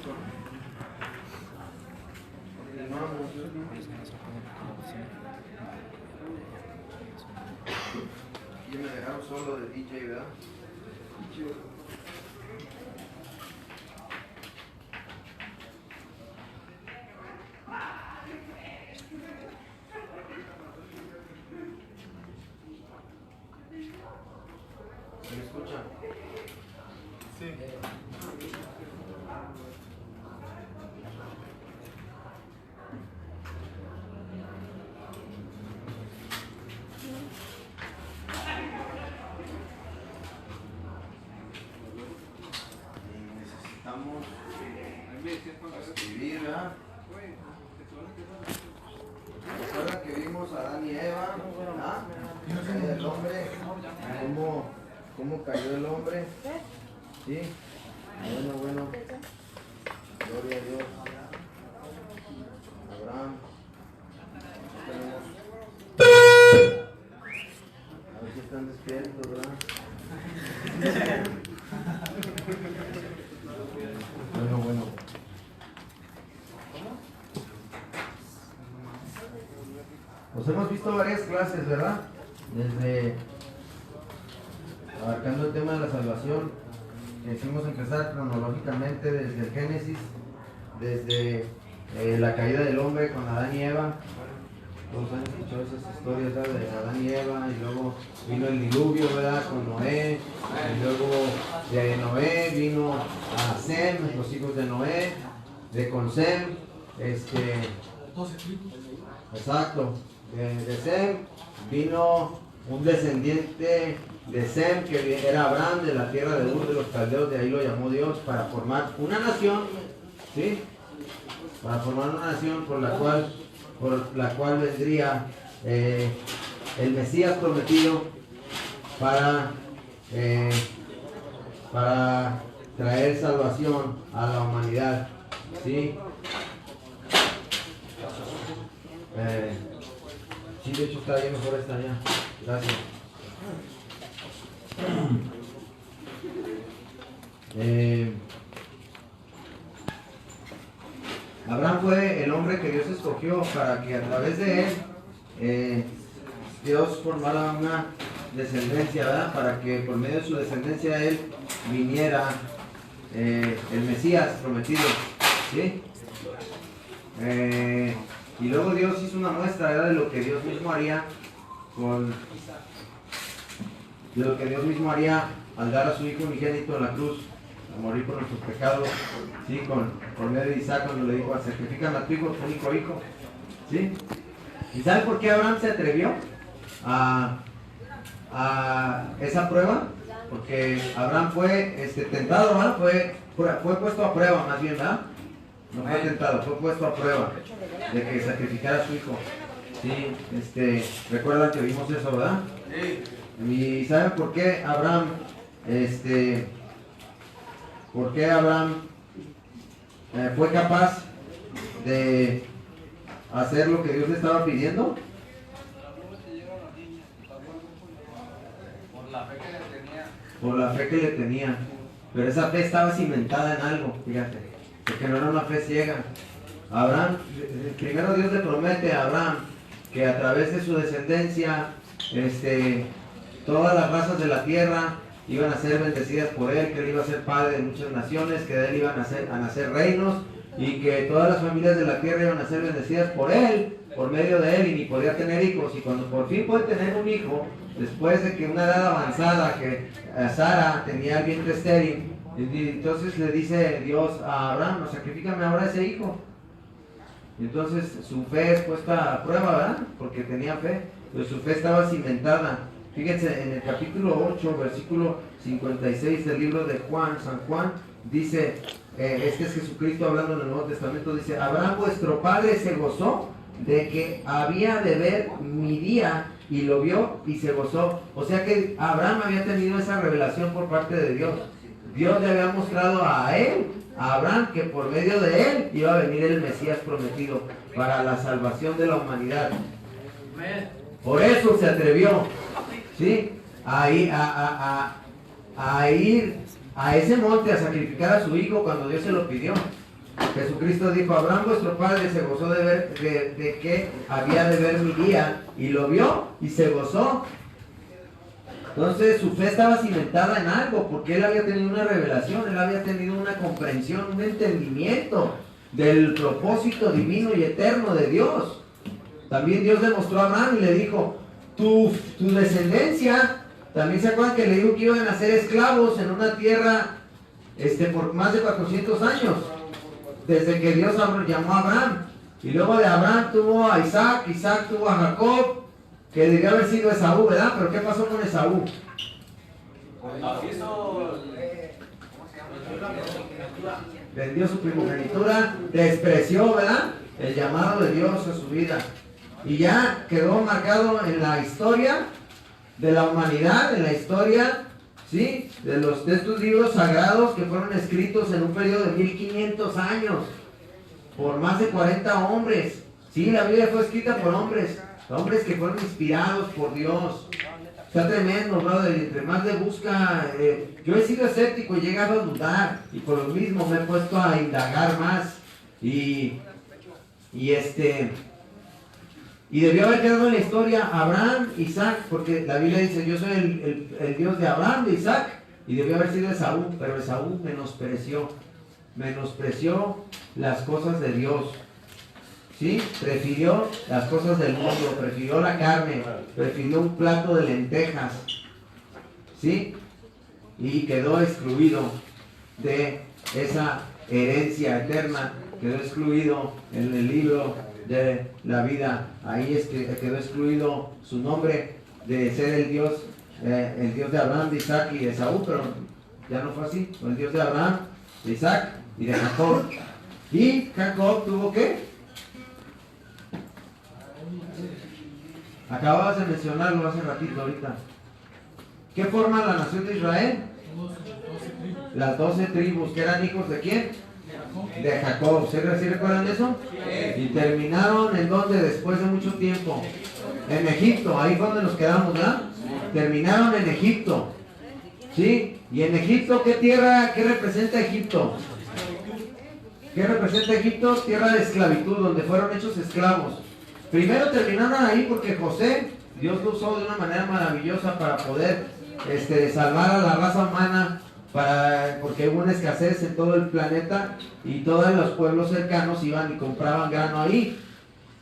Y me dejaron solo de DJ, ¿verdad? ¿Se me escucha? Sí. Necesitamos escribir, ¿verdad? Recuerda que vimos a Adán y Eva, ¿verdad? El hombre, cómo cayó el hombre, ¿sí? Bueno, gloria a Dios. Abraham, a ver si están despiertos, ¿verdad? Bueno. Pues hemos visto varias clases, ¿verdad? Desde abarcando el tema de la salvación, quisimos empezar cronológicamente desde el Génesis, desde la caída del hombre con Adán y Eva. Todos han escuchado esas historias, ¿verdad? De Adán y Eva, y luego vino el diluvio, ¿verdad? Con Noé, y luego de Noé vino a Sem, los hijos de Noé, con Sem, exacto, de Sem vino un descendiente de Sem, que era Abraham, de la tierra de Ur de los Caldeos, de ahí lo llamó Dios para formar una nación, ¿sí? Para formar una nación por la cual vendría el Mesías prometido para traer salvación a la humanidad, ¿sí? Sí, de hecho está bien, mejor está allá. Gracias. Abraham fue el hombre que Dios escogió para que a través de él Dios formara una descendencia, ¿verdad? Para que por medio de su descendencia él viniera el Mesías prometido, ¿sí? Y luego Dios hizo una muestra, ¿verdad? De lo que Dios mismo haría al dar a su hijo unigénito en la cruz, a morir por nuestros pecados, ¿sí? Por medio de Isaac, cuando le dijo: sacrifican a tu hijo, tu único hijo, ¿sí? ¿Y saben por qué Abraham se atrevió a esa prueba? Porque Abraham fue tentado, ¿verdad? Fue puesto a prueba, más bien, ¿verdad? No fue tentado, fue puesto a prueba de que sacrificara a su hijo. Sí, recuerdan que vimos eso, ¿verdad? Sí. ¿Y saben por qué Abraham, fue capaz de hacer lo que Dios le estaba pidiendo? Por la fe que le tenía. Pero esa fe estaba cimentada en algo, fíjate, porque no era una fe ciega. Abraham, primero Dios le promete a Abraham que a través de su descendencia, todas las razas de la tierra iban a ser bendecidas por él, que él iba a ser padre de muchas naciones, que de él iban a nacer reinos, y que todas las familias de la tierra iban a ser bendecidas por él, por medio de él, y ni podía tener hijos. Y cuando por fin puede tener un hijo, después de que una edad avanzada, que Sara tenía el vientre estéril, entonces le dice Dios a Abraham: sacrifícame ahora ese hijo. Y entonces su fe es puesta a prueba, ¿verdad? Porque tenía fe, pero su fe estaba cimentada. Fíjense, en el capítulo 8, versículo 56 del libro de San Juan, dice, este es Jesucristo hablando en el Nuevo Testamento, dice: Abraham vuestro padre se gozó de que había de ver mi día, y lo vio y se gozó. O sea que Abraham había tenido esa revelación por parte de Dios. Dios le había mostrado a él, a Abraham, que por medio de él iba a venir el Mesías prometido para la salvación de la humanidad. Por eso se atrevió, ¿sí?, a ir a ese monte a sacrificar a su hijo cuando Dios se lo pidió. Jesucristo dijo: Abraham vuestro padre se gozó de ver de que había de ver mi día, y lo vio y se gozó. Entonces su fe estaba cimentada en algo, porque él había tenido una revelación, él había tenido una comprensión, un entendimiento del propósito divino y eterno de Dios. También Dios demostró a Abraham y le dijo: tu descendencia, también se acuerdan que le dijo que iban a ser esclavos en una tierra por más de 400 años, desde que Dios llamó a Abraham. Y luego de Abraham tuvo a Isaac, Isaac tuvo a Jacob, que debió haber sido Esaú, ¿verdad? Pero ¿qué pasó con Esaú? Vendió su primogenitura, despreció, ¿verdad?, el llamado de Dios a su vida. Y ya quedó marcado en la historia de la humanidad, en la historia, ¿sí?, de estos libros sagrados que fueron escritos en un periodo de 1500 años, por más de 40 hombres. Sí, la Biblia fue escrita por hombres que fueron inspirados por Dios. Está tremendo, brother. Entre más le busca, yo he sido escéptico y he llegado a dudar, y por lo mismo me he puesto a indagar más, y debió haber quedado en la historia Abraham, Isaac, porque la Biblia dice: yo soy el Dios de Abraham, de Isaac, y debió haber sido Esaú, pero Esaú menospreció las cosas de Dios. ¿Sí? Prefirió las cosas del mundo, prefirió la carne, prefirió un plato de lentejas, ¿sí? Y quedó excluido de esa herencia eterna, quedó excluido en el libro de la vida. Ahí es que quedó excluido su nombre de ser el Dios de Abraham, de Isaac y de Esaú, pero ya no fue así. Fue el Dios de Abraham, de Isaac y de Jacob. Y Jacob tuvo ¿qué? Acababas de mencionarlo hace ratito ahorita. ¿Qué forma la nación de Israel? Las 12 tribus, que eran hijos ¿de quién? De Jacob. ¿Sí recuerdan eso? Y terminaron ¿en dónde? Después de mucho tiempo. En Egipto, ahí fue donde nos quedamos, ¿verdad? Terminaron en Egipto. ¿Sí? Y en Egipto, ¿qué representa Egipto? ¿Qué representa Egipto? Tierra de esclavitud, donde fueron hechos esclavos. Primero terminaron ahí porque José, Dios lo usó de una manera maravillosa para poder salvar a la raza humana, porque hubo una escasez en todo el planeta y todos los pueblos cercanos iban y compraban grano ahí.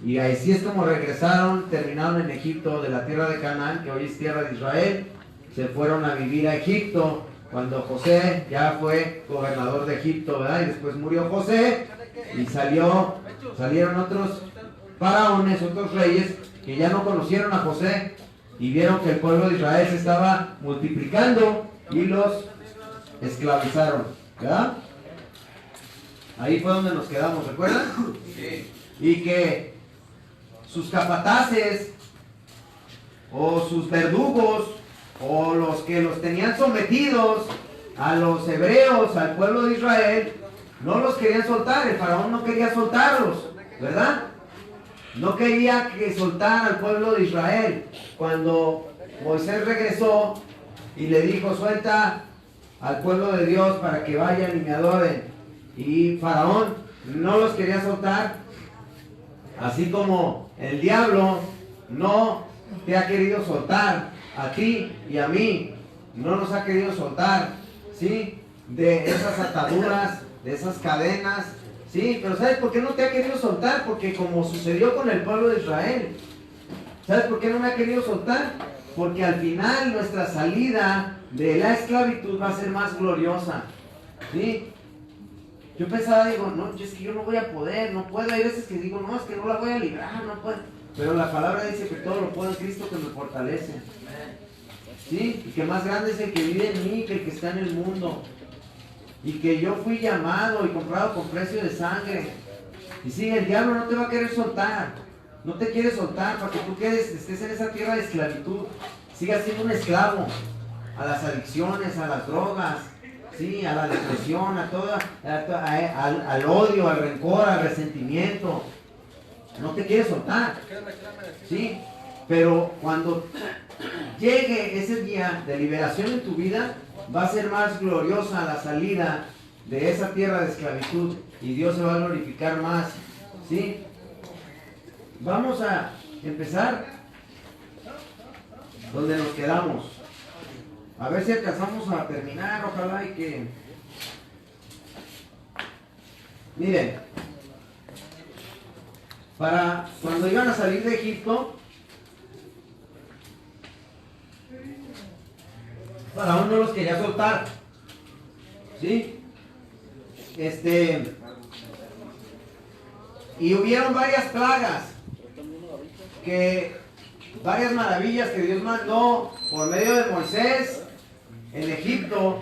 Y así es como regresaron, terminaron en Egipto, de la tierra de Canaán, que hoy es tierra de Israel. Se fueron a vivir a Egipto cuando José ya fue gobernador de Egipto, ¿verdad? Y después murió José y salieron otros faraones, otros reyes que ya no conocieron a José y vieron que el pueblo de Israel se estaba multiplicando y los esclavizaron, ¿verdad? Ahí fue donde nos quedamos, ¿recuerdan? Sí. Y que sus capataces o sus verdugos o los que los tenían sometidos a los hebreos, al pueblo de Israel, no los querían soltar. El faraón no quería soltarlos, ¿verdad? No quería que soltara al pueblo de Israel. Cuando Moisés regresó y le dijo: suelta al pueblo de Dios para que vayan y me adoren, y Faraón no los quería soltar, así como el diablo no te ha querido soltar a ti y a mí, no nos ha querido soltar, ¿sí?, de esas ataduras, de esas cadenas. Sí, pero ¿sabes por qué no te ha querido soltar? Porque como sucedió con el pueblo de Israel. ¿Sabes por qué no me ha querido soltar? Porque al final nuestra salida de la esclavitud va a ser más gloriosa. ¿Sí? Yo pensaba, digo, no, es que yo no voy a poder, no puedo. Hay veces que digo, no, es que no la voy a librar, no puedo. Pero la palabra dice que todo lo puedo en Cristo que me fortalece. ¿Sí? Y que más grande es el que vive en mí que el que está en el mundo. Y que yo fui llamado y comprado con precio de sangre. Y sí, el diablo no te va a querer soltar. No te quiere soltar para que tú estés en esa tierra de esclavitud. Sigas siendo un esclavo a las adicciones, a las drogas, ¿sí?, a la depresión, al odio, al rencor, al resentimiento. No te quiere soltar. ¿Sí? Pero cuando llegue ese día de liberación en tu vida, va a ser más gloriosa la salida de esa tierra de esclavitud y Dios se va a glorificar más, ¿sí? Vamos a empezar donde nos quedamos. A ver si alcanzamos a terminar, ojalá y que... Miren, para cuando iban a salir de Egipto, Faraón no los quería soltar, ¿sí? Y hubieron varias plagas, varias maravillas que Dios mandó por medio de Moisés en Egipto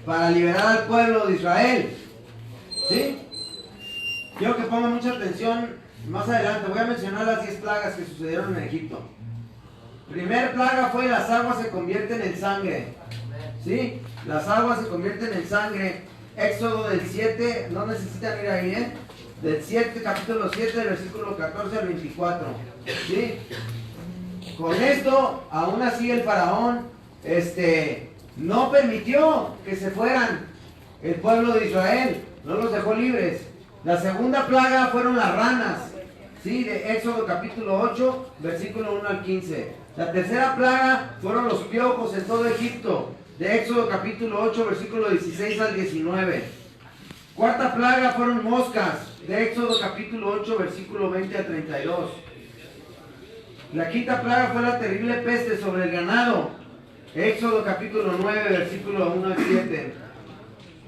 para liberar al pueblo de Israel, ¿sí? Quiero que pongan mucha atención más adelante. Voy a mencionar las 10 plagas que sucedieron en Egipto. Primer plaga fue: las aguas se convierten en sangre, ¿sí? Las aguas se convierten en sangre. Éxodo del 7, no necesitan ir ahí, ¿eh? Del 7, capítulo 7, del versículo 14 al 24, ¿sí? Con esto, aún así el faraón, no permitió que se fueran el pueblo de Israel, no los dejó libres. La segunda plaga fueron las ranas, ¿sí? De Éxodo capítulo 8, versículo 1 al 15. La tercera plaga fueron los piojos en todo Egipto, de Éxodo capítulo 8, versículo 16 al 19. Cuarta plaga fueron moscas, de Éxodo capítulo 8, versículo 20 al 32. La quinta plaga fue la terrible peste sobre el ganado, Éxodo capítulo 9, versículo 1 al 7.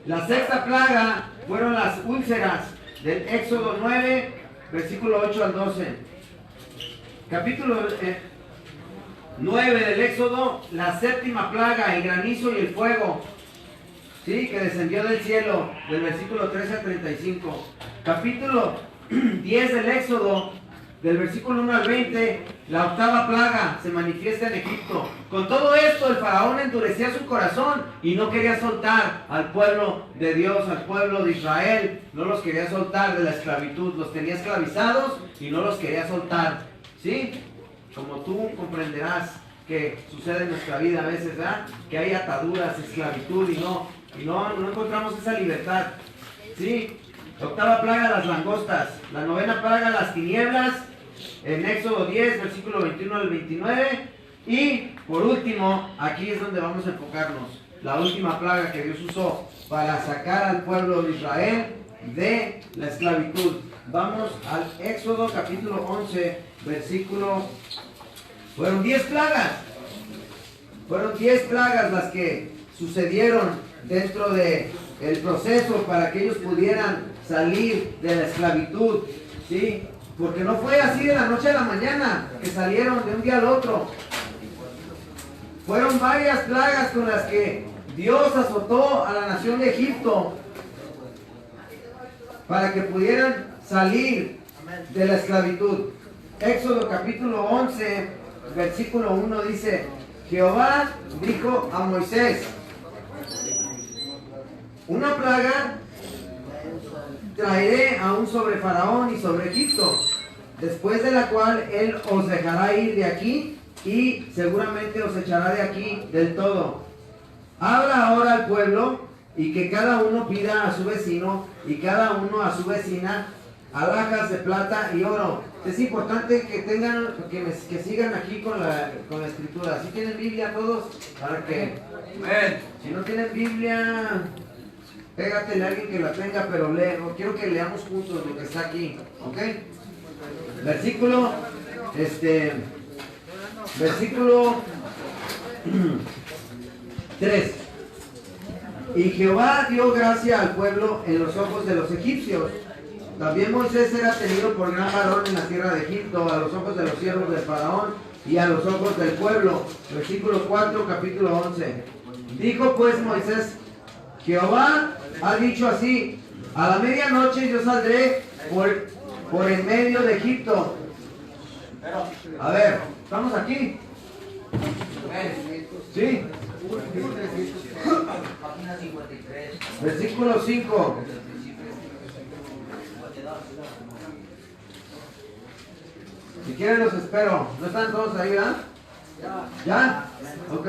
La sexta plaga fueron las úlceras, del Éxodo 9, versículo 8 al 12. Capítulo 9 del Éxodo, la séptima plaga, el granizo y el fuego, ¿sí? Que descendió del cielo, del versículo 13 al 35. Capítulo 10 del Éxodo, del versículo 1 al 20, la octava plaga se manifiesta en Egipto. Con todo esto, el faraón endurecía su corazón y no quería soltar al pueblo de Dios, al pueblo de Israel. No los quería soltar de la esclavitud, los tenía esclavizados y no los quería soltar, ¿sí? Como tú comprenderás que sucede en nuestra vida a veces, ¿verdad? Que hay ataduras, esclavitud y no encontramos esa libertad, ¿sí? La octava plaga, las langostas. La novena plaga, las tinieblas, en Éxodo 10, versículo 21 al 29. Y por último, aquí es donde vamos a enfocarnos, la última plaga que Dios usó para sacar al pueblo de Israel de la esclavitud. Vamos al Éxodo capítulo 11, versículo... Fueron 10 plagas. Fueron 10 plagas las que sucedieron dentro de el proceso para que ellos pudieran salir de la esclavitud, ¿sí? Porque no fue así de la noche a la mañana que salieron de un día al otro. Fueron varias plagas con las que Dios azotó a la nación de Egipto para que pudieran salir de la esclavitud. Éxodo capítulo 11, versículo 1 dice: Jehová dijo a Moisés: una plaga traeré aún sobre Faraón y sobre Egipto, después de la cual él os dejará ir de aquí y seguramente os echará de aquí del todo. Habla ahora al pueblo y que cada uno pida a su vecino y cada uno a su vecina alhajas de plata y oro. Es importante que tengan, que sigan aquí con la escritura. Si tienen Biblia todos, para que, si no tienen Biblia, pégatele a alguien que la tenga, pero quiero que leamos juntos lo que está aquí, ¿ok? Versículo 3. Y Jehová dio gracia al pueblo en los ojos de los egipcios. También Moisés era tenido por gran varón en la tierra de Egipto, a los ojos de los siervos del faraón y a los ojos del pueblo. Versículo 4, capítulo 11. Dijo pues Moisés: Jehová ha dicho así: a la medianoche yo saldré por en medio de Egipto. A ver, ¿estamos aquí? ¿Sí? Versículo 5. Si quieren los espero. ¿No están todos ahí, verdad? ¿Ya? Ok.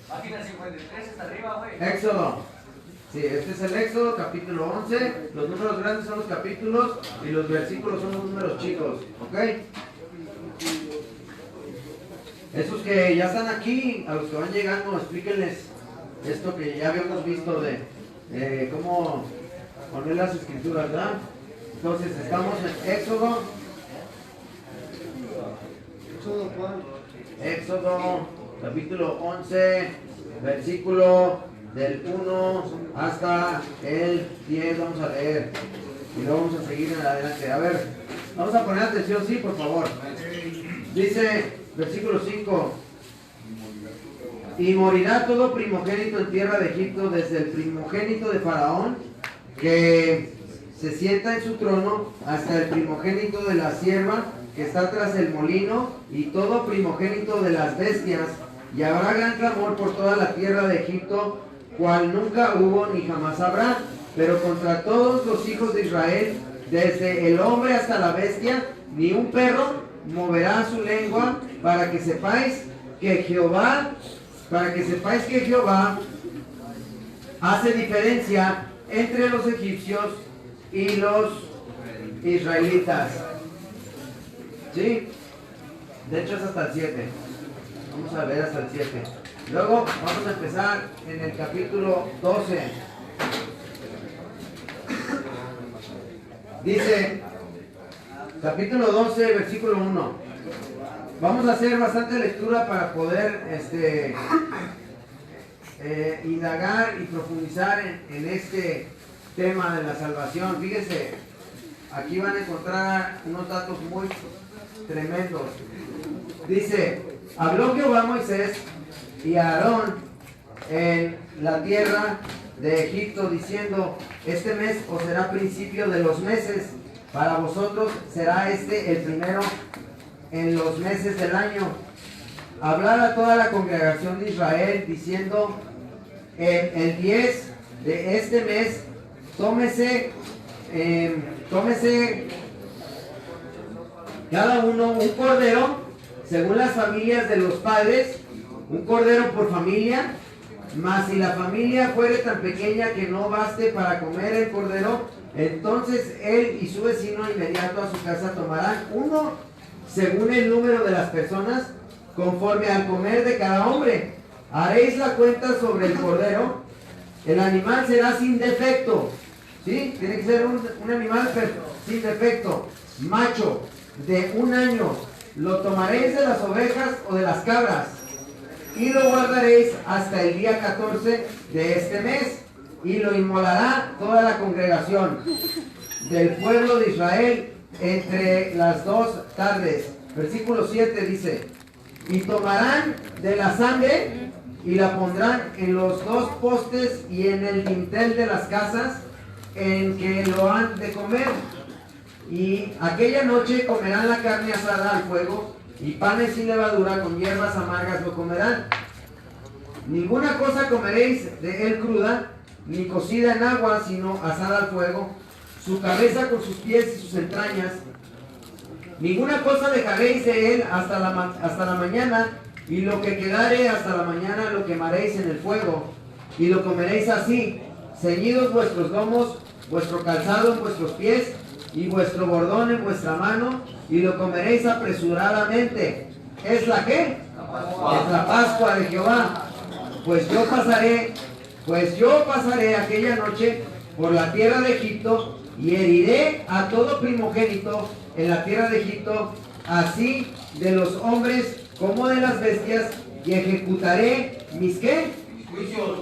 Página 53 está arriba, güey. Éxodo. Sí, este es el Éxodo, capítulo 11. Los números grandes son los capítulos y los versículos son los números chicos. ¿Ok? Esos que ya están aquí, a los que van llegando, explíquenles esto que ya habíamos visto de cómo poner las escrituras, ¿verdad? Entonces, estamos en Éxodo. Éxodo, capítulo 11, versículo del 1 hasta el 10. Vamos a leer y luego vamos a seguir en adelante. A ver, vamos a poner atención, sí, por favor. Dice, versículo 5: y morirá todo primogénito en tierra de Egipto, desde el primogénito de Faraón, que se sienta en su trono, hasta el primogénito de la sierva que está tras el molino, y todo primogénito de las bestias. Y habrá gran clamor por toda la tierra de Egipto, cual nunca hubo ni jamás habrá. Pero contra todos los hijos de Israel, desde el hombre hasta la bestia, ni un perro moverá su lengua, para que sepáis que Jehová hace diferencia entre los egipcios y los israelitas. ¿Sí? De hecho es hasta el 7. Vamos a ver hasta el 7. Luego vamos a empezar en el capítulo 12. Dice, capítulo 12, versículo 1. Vamos a hacer bastante lectura para poder indagar y profundizar en este tema de la salvación. Fíjense, aquí van a encontrar unos datos muy tremendos. Dice, habló Jehová a Moisés y a Aarón en la tierra de Egipto, diciendo, este mes os será principio de los meses, para vosotros será este el primero en los meses del año. Hablar a toda la congregación de Israel, diciendo, en el 10 de este mes, tómese cada uno un cordero, según las familias de los padres, un cordero por familia. Mas si la familia fuere tan pequeña que no baste para comer el cordero, entonces él y su vecino inmediato a su casa tomarán uno según el número de las personas, conforme al comer de cada hombre. Haréis la cuenta sobre el cordero. El animal será sin defecto. ¿Sí? Tiene que ser un animal sin defecto, macho, de 1 año. Lo tomaréis de las ovejas o de las cabras, y lo guardaréis hasta el día 14 de este mes, y lo inmolará toda la congregación del pueblo de Israel entre las 2 tardes. Versículo 7 dice, y tomarán de la sangre y la pondrán en los 2 postes y en el dintel de las casas en que lo han de comer. Y aquella noche comerán la carne asada al fuego, y panes sin levadura con hierbas amargas lo comerán. Ninguna cosa comeréis de él cruda, ni cocida en agua, sino asada al fuego, su cabeza con sus pies y sus entrañas. Ninguna cosa dejaréis de él hasta la mañana, y lo que quedare hasta la mañana lo quemaréis en el fuego, y lo comeréis así, ceñidos vuestros lomos, vuestro calzado en vuestros pies, y vuestro bordón en vuestra mano, y lo comeréis apresuradamente. ¿Es la qué? Es la Pascua de Jehová. Pues yo pasaré aquella noche por la tierra de Egipto, y heriré a todo primogénito en la tierra de Egipto, así de los hombres como de las bestias, y ejecutaré mis ¿qué?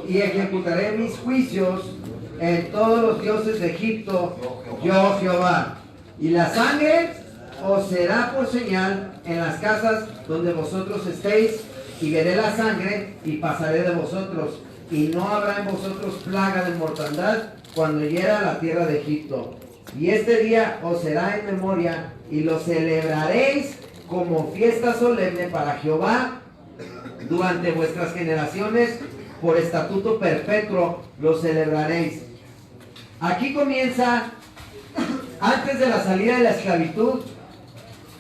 Y ejecutaré mis juicios en todos los dioses de Egipto, yo Jehová. Y la sangre os será por señal en las casas donde vosotros estéis, y veré la sangre y pasaré de vosotros, y no habrá en vosotros plaga de mortandad cuando hiera la tierra de Egipto. Y este día os será en memoria, y lo celebraréis como fiesta solemne para Jehová durante vuestras generaciones, por estatuto perpetuo lo celebraréis. Aquí comienza, antes de la salida de la esclavitud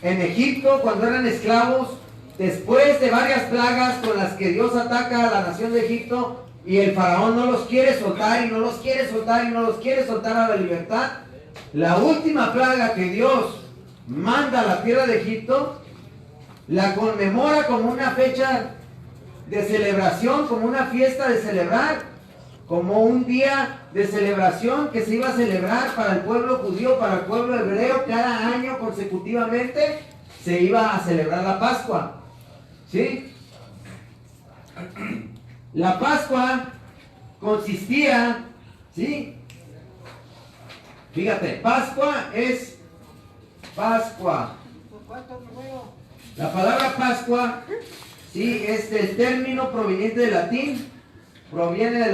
en Egipto, cuando eran esclavos, después de varias plagas con las que Dios ataca a la nación de Egipto, y el faraón no los quiere soltar y no los quiere soltar y no los quiere soltar a la libertad, la última plaga que Dios manda a la tierra de Egipto, la conmemora como una fecha de celebración, como una fiesta de celebrar, como un día de celebración que se iba a celebrar para el pueblo judío, para el pueblo hebreo, cada año consecutivamente se iba a celebrar la Pascua. ¿Sí? La Pascua consistía, ¿sí? Fíjate, Pascua es Pascua. La palabra Pascua, ¿sí? Es el término proveniente del latín, proviene del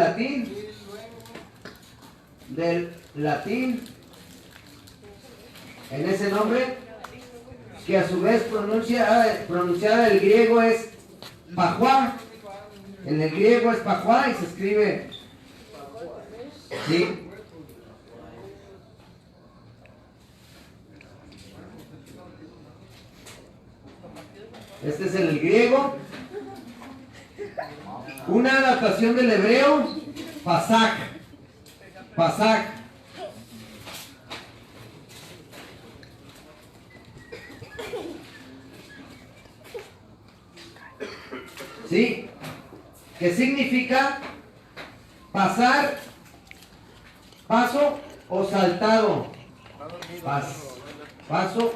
latín, en ese nombre, que a su vez pronunciada del griego es Pajuá. En el griego es Pajuá y se escribe, ¿sí? Este es el griego. Una adaptación del hebreo, Pasach. Pasach. ¿Sí? ¿Qué significa pasar, paso o saltado? Paso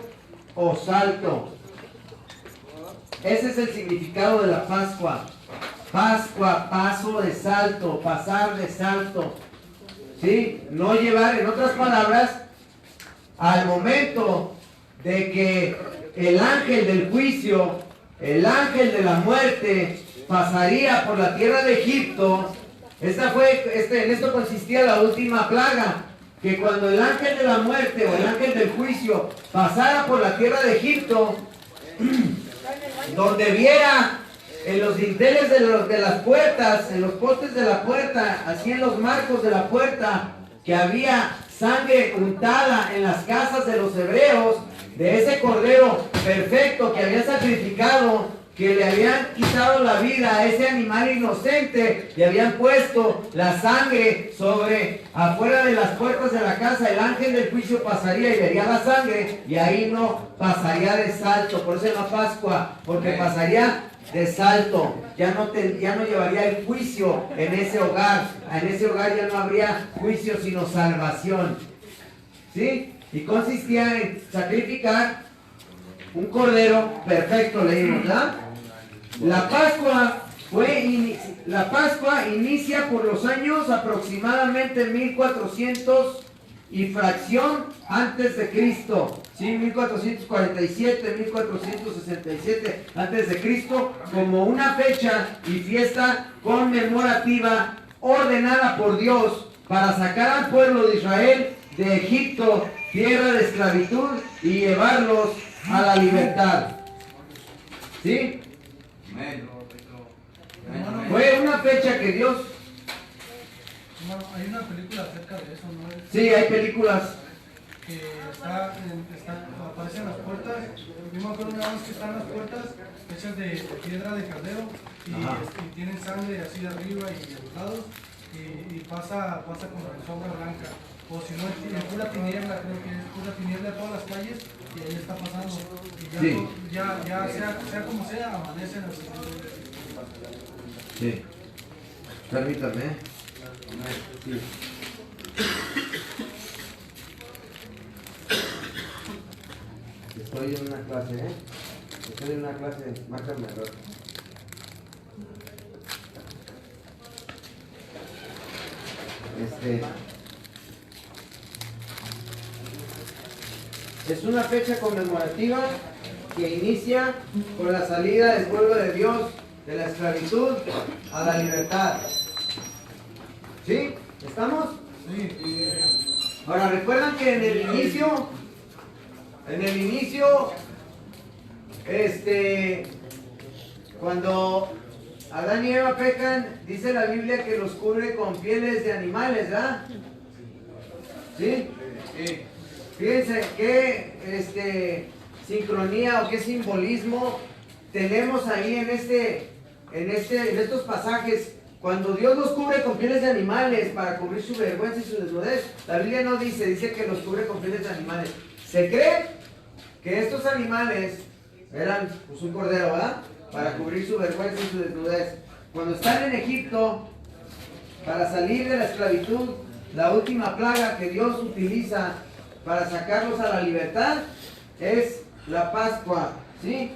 o salto. Ese es el significado de la Pascua. Pascua, paso de salto, pasar de salto. ¿Sí? No llevar, en otras palabras, al momento de que el ángel del juicio, el ángel de la muerte, pasaría por la tierra de Egipto. En esto consistía la última plaga, que cuando el ángel de la muerte o el ángel del juicio pasara por la tierra de Egipto, donde viera en los dinteles de las puertas, en los postes de la puerta, así en los marcos de la puerta, que había sangre untada en las casas de los hebreos, de ese cordero perfecto que había sacrificado, que le habían quitado la vida a ese animal inocente, le habían puesto la sangre sobre afuera de las puertas de la casa. El ángel del juicio pasaría y vería la sangre, y ahí no pasaría de salto. Por eso es la Pascua, porque pasaría de salto. Ya no llevaría el juicio en ese hogar. En ese hogar ya no habría juicio sino salvación. ¿Sí? Y consistía en sacrificar un cordero perfecto, leímos, ¿verdad? La Pascua inicia por los años aproximadamente 1400 y fracción antes de Cristo, ¿sí? 1447, 1467 antes de Cristo, como una fecha y fiesta conmemorativa ordenada por Dios para sacar al pueblo de Israel de Egipto, tierra de esclavitud, y llevarlos a la libertad. ¿Sí? Fue una fecha que Dios... Hay una película acerca de eso, ¿no? Sí, hay películas. Que aparecen las puertas. Yo me acuerdo una vez que están las puertas hechas de piedra de caldero y tienen sangre así de arriba y de los lados, y pasa como en sombra blanca. O si no, en pura tiniebla, creo que es pura tiniebla de todas las calles, y ahí está pasando. Y ya sea como sea, amanece en el sentido. Sí. Permítame. Sí. Estoy en una clase, Estoy en una clase, márcame error. Es una fecha conmemorativa que inicia con la salida del pueblo de Dios de la esclavitud a la libertad. ¿Sí? ¿Estamos? Sí. Ahora, recuerdan que en el inicio, cuando Adán y Eva pecan, dice la Biblia que los cubre con pieles de animales, ¿verdad? ¿Sí? Sí. Fíjense qué sincronía o qué simbolismo tenemos ahí en estos pasajes Cuando Dios los cubre con pieles de animales para cubrir su vergüenza y su desnudez, la Biblia no dice, dice que los cubre con pieles de animales. Se cree que estos animales eran pues, un cordero, ¿verdad? Para cubrir su vergüenza y su desnudez. Cuando están en Egipto, para salir de la esclavitud, la última plaga que Dios utiliza para sacarlos a la libertad es la Pascua, ¿sí?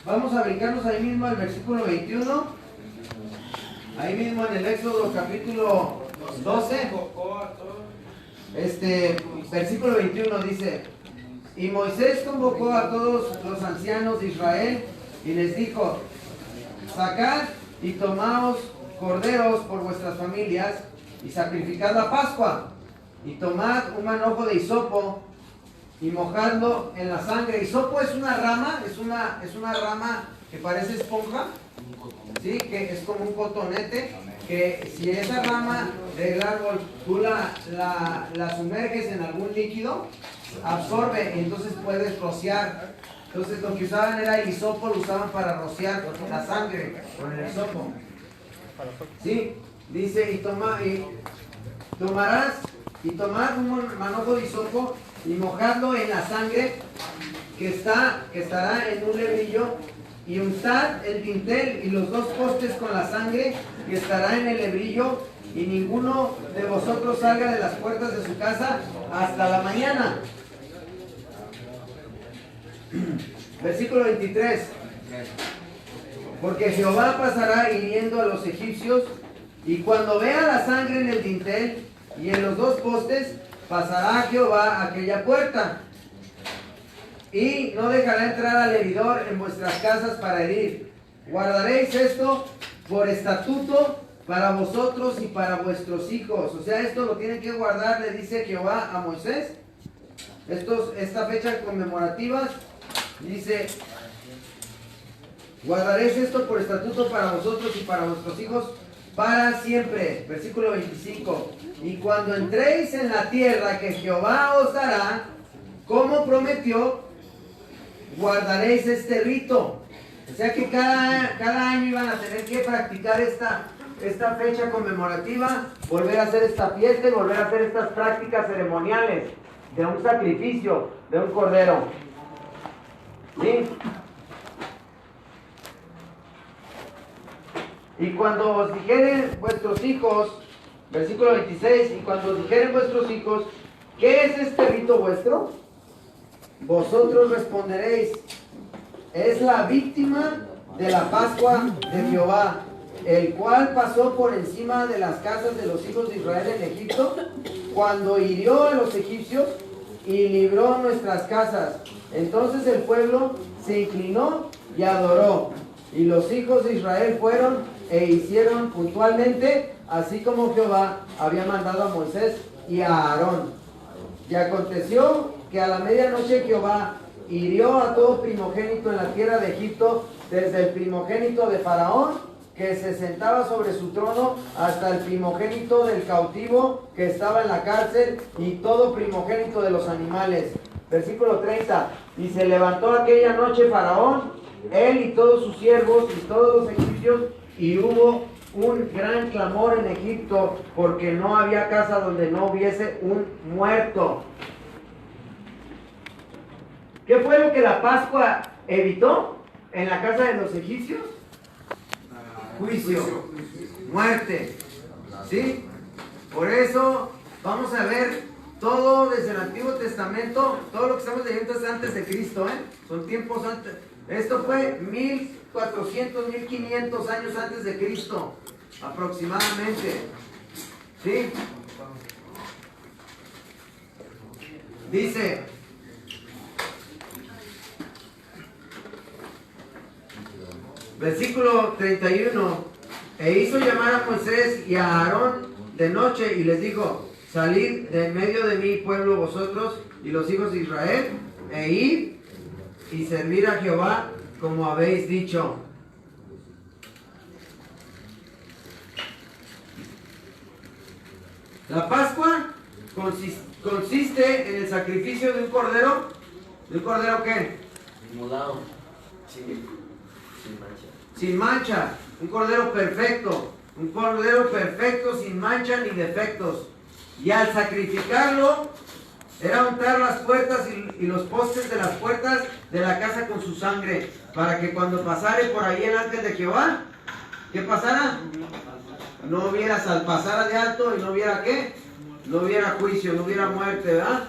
Vamos a brincarnos ahí mismo al versículo 21, ahí mismo en el Éxodo capítulo 12, versículo 21 dice: y Moisés convocó a todos los ancianos de Israel y les dijo: sacad y tomaos corderos por vuestras familias y sacrificad la Pascua, y tomad un manojo de hisopo y mojadlo en la sangre. Hisopo es una rama, es una rama que parece esponja, ¿sí? Que es como un cotonete, que si esa rama del árbol tú la sumerges en algún líquido, absorbe y entonces puedes rociar. Entonces lo que usaban era el hisopo, lo usaban para rociar la sangre con el hisopo. ¿Sí? Dice, y tomad un manojo de hisopo y mojadlo en la sangre que estará en un lebrillo, y untad el dintel y los 2 postes con la sangre que estará en el lebrillo, y ninguno de vosotros salga de las puertas de su casa hasta la mañana. Versículo 23. Porque Jehová pasará hiriendo a los egipcios, y cuando vea la sangre en el dintel y en los 2 postes, pasará Jehová a aquella puerta, y no dejará entrar al heridor en vuestras casas para herir. Guardaréis esto por estatuto para vosotros y para vuestros hijos. O sea, esto lo tienen que guardar, le dice Jehová a Moisés. Esta fecha conmemorativa, dice: guardaréis esto por estatuto para vosotros y para vuestros hijos para siempre. Versículo 25. Y cuando entréis en la tierra que Jehová os dará, como prometió, guardaréis este rito. O sea que cada año iban a tener que practicar esta fecha conmemorativa, volver a hacer esta fiesta y volver a hacer estas prácticas ceremoniales de un sacrificio, de un cordero. ¿Sí? Y cuando os dijeren vuestros hijos, versículo 26, y cuando os dijeren vuestros hijos: ¿qué es este rito vuestro? Vosotros responderéis: es la víctima de la Pascua de Jehová, el cual pasó por encima de las casas de los hijos de Israel en Egipto, cuando hirió a los egipcios y libró nuestras casas. Entonces el pueblo se inclinó y adoró, y los hijos de Israel fueron e hicieron puntualmente así como Jehová había mandado a Moisés y a Aarón. Y aconteció que a la medianoche Jehová hirió a todo primogénito en la tierra de Egipto, desde el primogénito de Faraón, que se sentaba sobre su trono, hasta el primogénito del cautivo que estaba en la cárcel, y todo primogénito de los animales. Versículo 30. Y se levantó aquella noche Faraón, él y todos sus siervos y todos los egipcios, y hubo un gran clamor en Egipto, porque no había casa donde no hubiese un muerto. ¿Qué fue lo que la Pascua evitó en la casa de los egipcios? Juicio, muerte. ¿Sí? Por eso vamos a ver todo desde el Antiguo Testamento, todo lo que estamos leyendo es antes de Cristo, son tiempos antes. Esto fue 1400, 1500 años antes de Cristo, aproximadamente. ¿Sí? Dice: versículo 31. E hizo llamar a Moisés y a Aarón de noche y les dijo: salid de en medio de mi pueblo vosotros y los hijos de Israel, e id y servir a Jehová como habéis dicho. La Pascua consiste en el sacrificio de un cordero. ¿De un cordero qué? Inmolado, sin mancha. Sin mancha, un cordero perfecto. Un cordero perfecto, sin mancha ni defectos. Y al sacrificarlo, era untar las puertas y los postes de las puertas de la casa con su sangre, para que cuando pasare por ahí el ángel de Jehová, ¿qué pasara? No hubiera, pasara de alto y no hubiera ¿qué? No hubiera juicio, no hubiera muerte, ¿verdad?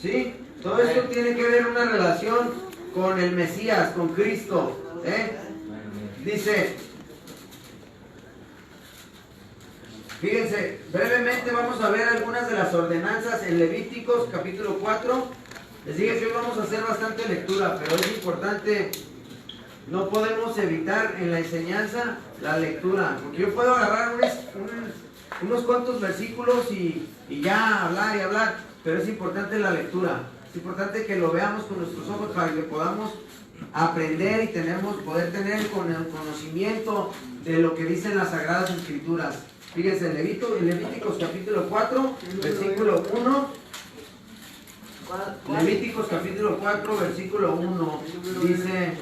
¿Sí? Todo esto tiene que ver una relación con el Mesías, con Cristo, Dice, fíjense, brevemente vamos a ver algunas de las ordenanzas en Levíticos capítulo 4. Les dije que hoy vamos a hacer bastante lectura, pero es importante, no podemos evitar en la enseñanza la lectura, porque yo puedo agarrar unos cuantos versículos y ya hablar y hablar, pero es importante la lectura, es importante que lo veamos con nuestros ojos para que podamos aprender y poder tener el conocimiento de lo que dicen las Sagradas Escrituras. Fíjense, en Levíticos capítulo 4, versículo 1. Levíticos capítulo 4, versículo 1. Dice,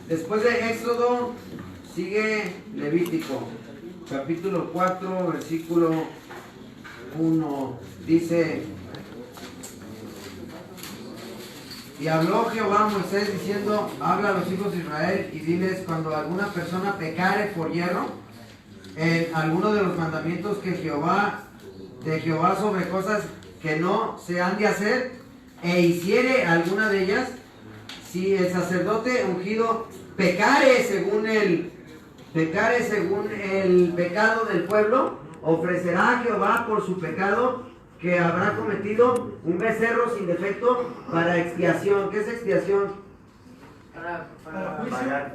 después de Éxodo, sigue Levítico. Capítulo 4, versículo 1. Dice, y habló Jehová a Moisés diciendo, habla a los hijos de Israel y diles, cuando alguna persona pecare por hierro en alguno de los mandamientos de Jehová sobre cosas que no se han de hacer, e hiciere alguna de ellas, si el sacerdote ungido pecare según el pecado del pueblo, ofrecerá a Jehová por su pecado que habrá cometido un becerro sin defecto para expiación. ¿Qué es expiación? Para pagar.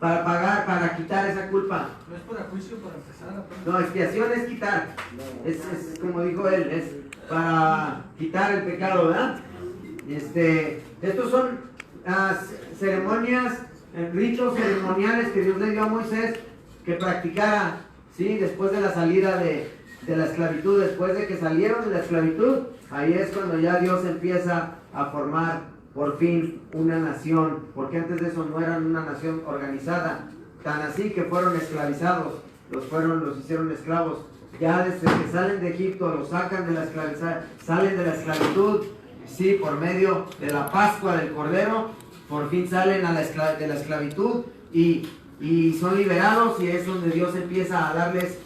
Para pagar, para quitar esa culpa. No es para juicio, para empezar. No, expiación es quitar. Es como dijo él, es para quitar el pecado, ¿verdad? Estos son ceremonias, ritos ceremoniales que Dios le dio a Moisés que practicara, ¿sí? Después de la salida de la esclavitud, después de que salieron de la esclavitud, ahí es cuando ya Dios empieza a formar por fin una nación, porque antes de eso no eran una nación organizada, tan así que fueron esclavizados, los hicieron esclavos. Ya desde que salen de Egipto, los sacan de la salen de la esclavitud, sí, por medio de la Pascua del Cordero, por fin salen de la esclavitud y son liberados, y es donde Dios empieza a darles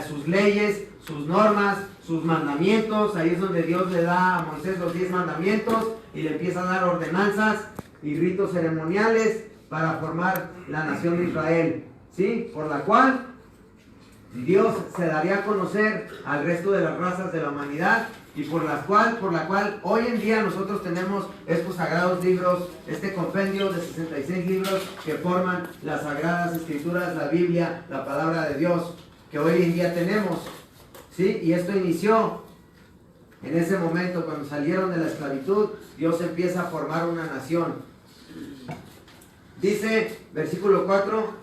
sus leyes, sus normas, sus mandamientos. Ahí es donde Dios le da a Moisés los 10 mandamientos y le empieza a dar ordenanzas y ritos ceremoniales para formar la nación de Israel, ¿sí? Por la cual Dios se daría a conocer al resto de las razas de la humanidad, y por la cual hoy en día nosotros tenemos estos sagrados libros, este compendio de 66 libros que forman las Sagradas Escrituras, la Biblia, la palabra de Dios, que hoy en día tenemos, ¿sí? Y esto inició en ese momento, cuando salieron de la esclavitud. Dios empieza a formar una nación. Dice, versículo 4,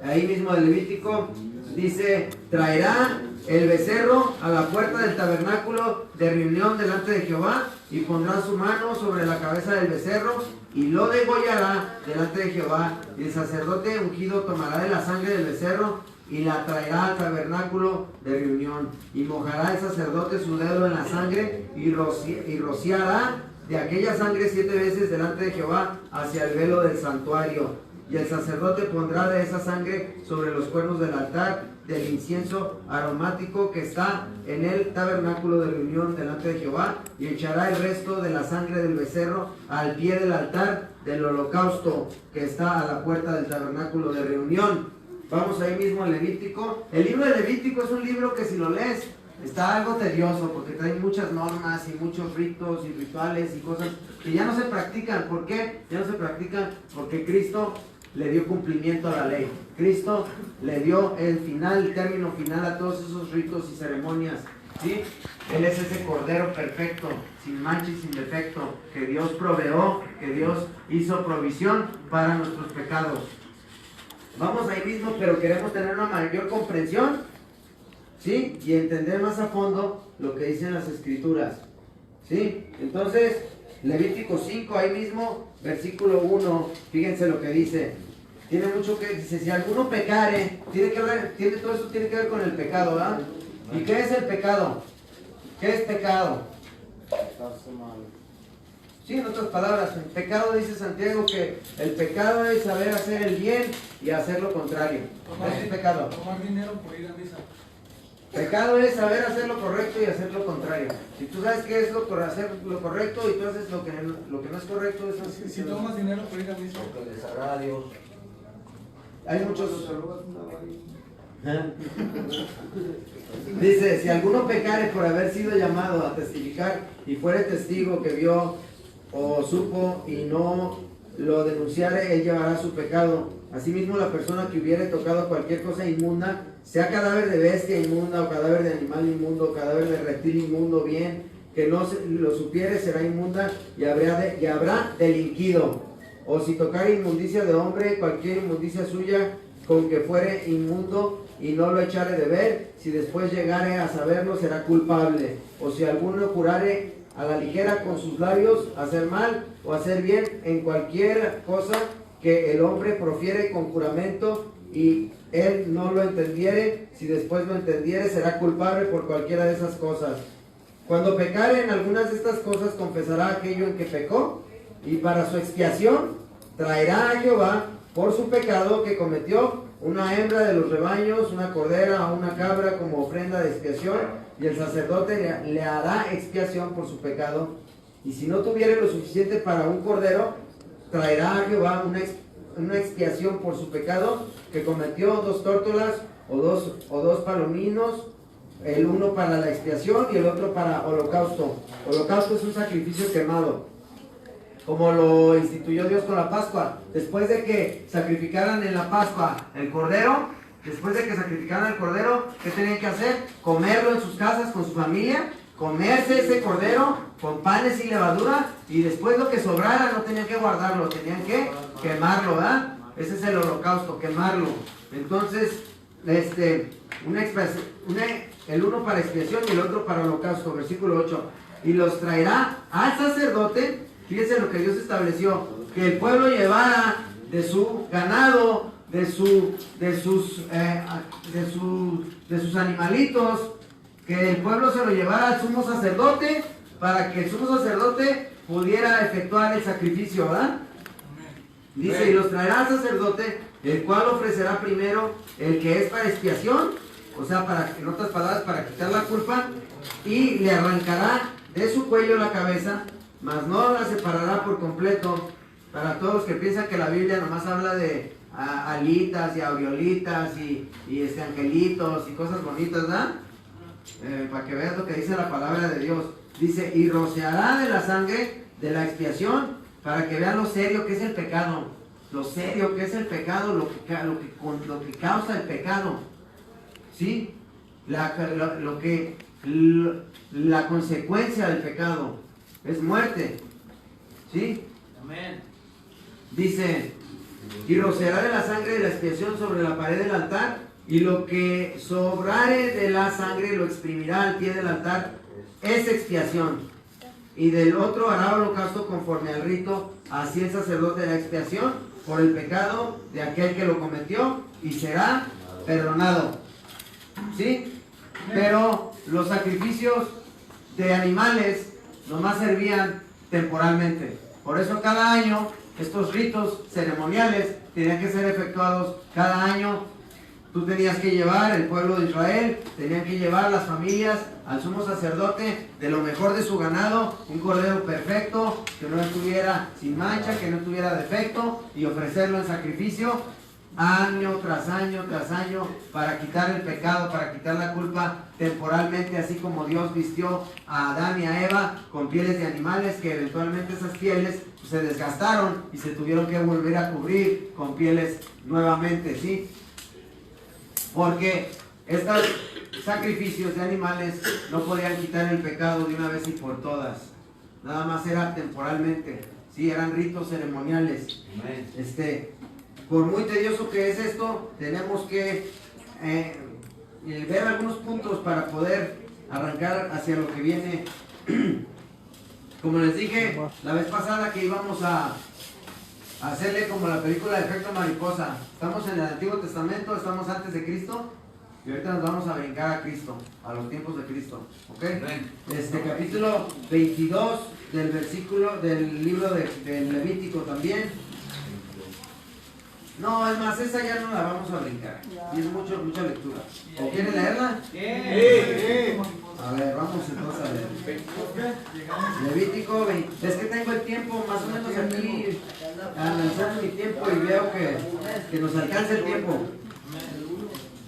ahí mismo de Levítico, dice, traerá el becerro a la puerta del tabernáculo de reunión delante de Jehová, y pondrá su mano sobre la cabeza del becerro, y lo degollará delante de Jehová, y el sacerdote ungido tomará de la sangre del becerro, y la traerá al tabernáculo de reunión, y mojará el sacerdote su dedo en la sangre, y rociará de aquella sangre 7 veces delante de Jehová hacia el velo del santuario. Y el sacerdote pondrá de esa sangre sobre los cuernos del altar del incienso aromático que está en el tabernáculo de reunión delante de Jehová, y echará el resto de la sangre del becerro al pie del altar del holocausto que está a la puerta del tabernáculo de reunión. Vamos ahí mismo a Levítico. El libro de Levítico es un libro que, si lo lees, está algo tedioso, porque trae muchas normas y muchos ritos y rituales y cosas que ya no se practican. ¿Por qué? Ya no se practican porque Cristo le dio cumplimiento a la ley. Cristo le dio el término final a todos esos ritos y ceremonias, ¿sí? Él es ese Cordero perfecto, sin mancha y sin defecto, que Dios proveó, que Dios hizo provisión para nuestros pecados. Vamos ahí mismo, pero queremos tener una mayor comprensión, ¿sí? Y entender más a fondo lo que dicen las Escrituras, ¿sí? Entonces, Levítico 5, ahí mismo, versículo 1, fíjense lo que dice. tiene mucho que, dice, si alguno pecare, todo esto tiene que ver con el pecado, ¿verdad? ¿Y qué es el pecado? ¿Qué es pecado? Sí, en otras palabras, el pecado, dice Santiago, que el pecado es saber hacer el bien y hacer lo contrario. Ese es pecado. Tomar dinero por ir a misa. Pecado es saber hacer lo correcto y hacer lo contrario. Si tú sabes qué es hacer lo correcto y tú haces lo que no es correcto, eso es... Si tomas dinero por ir a misa. Lo que les agrada a Dios. Hay muchos... Dice, si alguno pecare por haber sido llamado a testificar y fuere testigo que vio o supo y no lo denunciare, él llevará su pecado. Asimismo, la persona que hubiere tocado cualquier cosa inmunda, sea cadáver de bestia inmunda o cadáver de animal inmundo, cadáver de reptil inmundo, bien, que no lo supiere, será inmunda y habrá delinquido. O si tocare inmundicia de hombre, cualquier inmundicia suya, con que fuere inmundo y no lo echare de ver, si después llegare a saberlo, será culpable. O si alguno jurare a la ligera con sus labios hacer mal o hacer bien en cualquier cosa que el hombre profiere con juramento y él no lo entendiere, si después lo entendiere, será culpable por cualquiera de esas cosas. Cuando pecare en algunas de estas cosas, confesará aquello en que pecó, y para su expiación traerá a Jehová por su pecado que cometió una hembra de los rebaños, una cordera o una cabra como ofrenda de expiación, y el sacerdote le hará expiación por su pecado. Y si no tuviere lo suficiente para un cordero, traerá a Jehová una expiación por su pecado que cometió 2 tórtolas o dos palominos, el uno para la expiación y el otro para holocausto. Holocausto es un sacrificio quemado, como lo instituyó Dios con la Pascua. Después de que sacrificaran en la Pascua el cordero, ¿qué tenían que hacer? Comerlo en sus casas con su familia, comerse ese cordero con panes y levadura, y después lo que sobrara no tenían que guardarlo, tenían que quemarlo, ¿verdad? Ese es el holocausto, quemarlo. Entonces, el uno para expiación y el otro para holocausto, versículo 8. Y los traerá al sacerdote. Fíjense lo que Dios estableció, que el pueblo llevara de su ganado, de sus animalitos, que el pueblo se lo llevara al sumo sacerdote, para que el sumo sacerdote pudiera efectuar el sacrificio, ¿verdad? Dice, y los traerá al sacerdote, el cual ofrecerá primero el que es para expiación, o sea, en otras palabras, para quitar la culpa, y le arrancará de su cuello la cabeza, mas no la separará por completo. Para todos los que piensan que la Biblia nomás habla de alitas y aureolitas y angelitos y cosas bonitas, ¿verdad? Para que veas lo que dice la palabra de Dios. Dice, y rociará de la sangre de la expiación, para que vean lo serio que es el pecado. Lo serio que es el pecado, lo que causa el pecado. ¿Sí? La consecuencia del pecado es muerte. ¿Sí? Amén. Dice, y rociará de la sangre de la expiación sobre la pared del altar, y lo que sobrare de la sangre lo exprimirá al pie del altar, es expiación. Y del otro hará holocausto conforme al rito, así el sacerdote de la expiación, por el pecado de aquel que lo cometió, y será perdonado. ¿Sí? Pero los sacrificios de animales nomás servían temporalmente. Por eso cada año estos ritos ceremoniales tenían que ser efectuados cada año. Tú tenías que llevar, el pueblo de Israel, tenían que llevar las familias al sumo sacerdote de lo mejor de su ganado, un cordero perfecto, que no estuviera sin mancha, que no tuviera defecto, y ofrecerlo en sacrificio año tras año tras año, para quitar el pecado, para quitar la culpa temporalmente, así como Dios vistió a Adán y a Eva con pieles de animales, que eventualmente esas pieles se desgastaron y se tuvieron que volver a cubrir con pieles nuevamente, ¿sí? Porque estos sacrificios de animales no podían quitar el pecado de una vez y por todas. Nada más era temporalmente. Sí, eran ritos ceremoniales. Por muy tedioso que es esto, tenemos que ver algunos puntos para poder arrancar hacia lo que viene. Como les dije la vez pasada, que íbamos a hacerle como la película de Efecto Mariposa. Estamos en el Antiguo Testamento, estamos antes de Cristo y ahorita nos vamos a brincar a Cristo, a los tiempos de Cristo. ¿Ok? Capítulo 22 del versículo del libro del Levítico también. No, es más, esa ya no la vamos a brincar. Y es mucha lectura. ¿O quieren leerla? Sí. A ver, vamos entonces a leer. Levítico 20. Es que tengo el tiempo más o menos aquí, analizando mi tiempo y veo que nos alcanza el tiempo.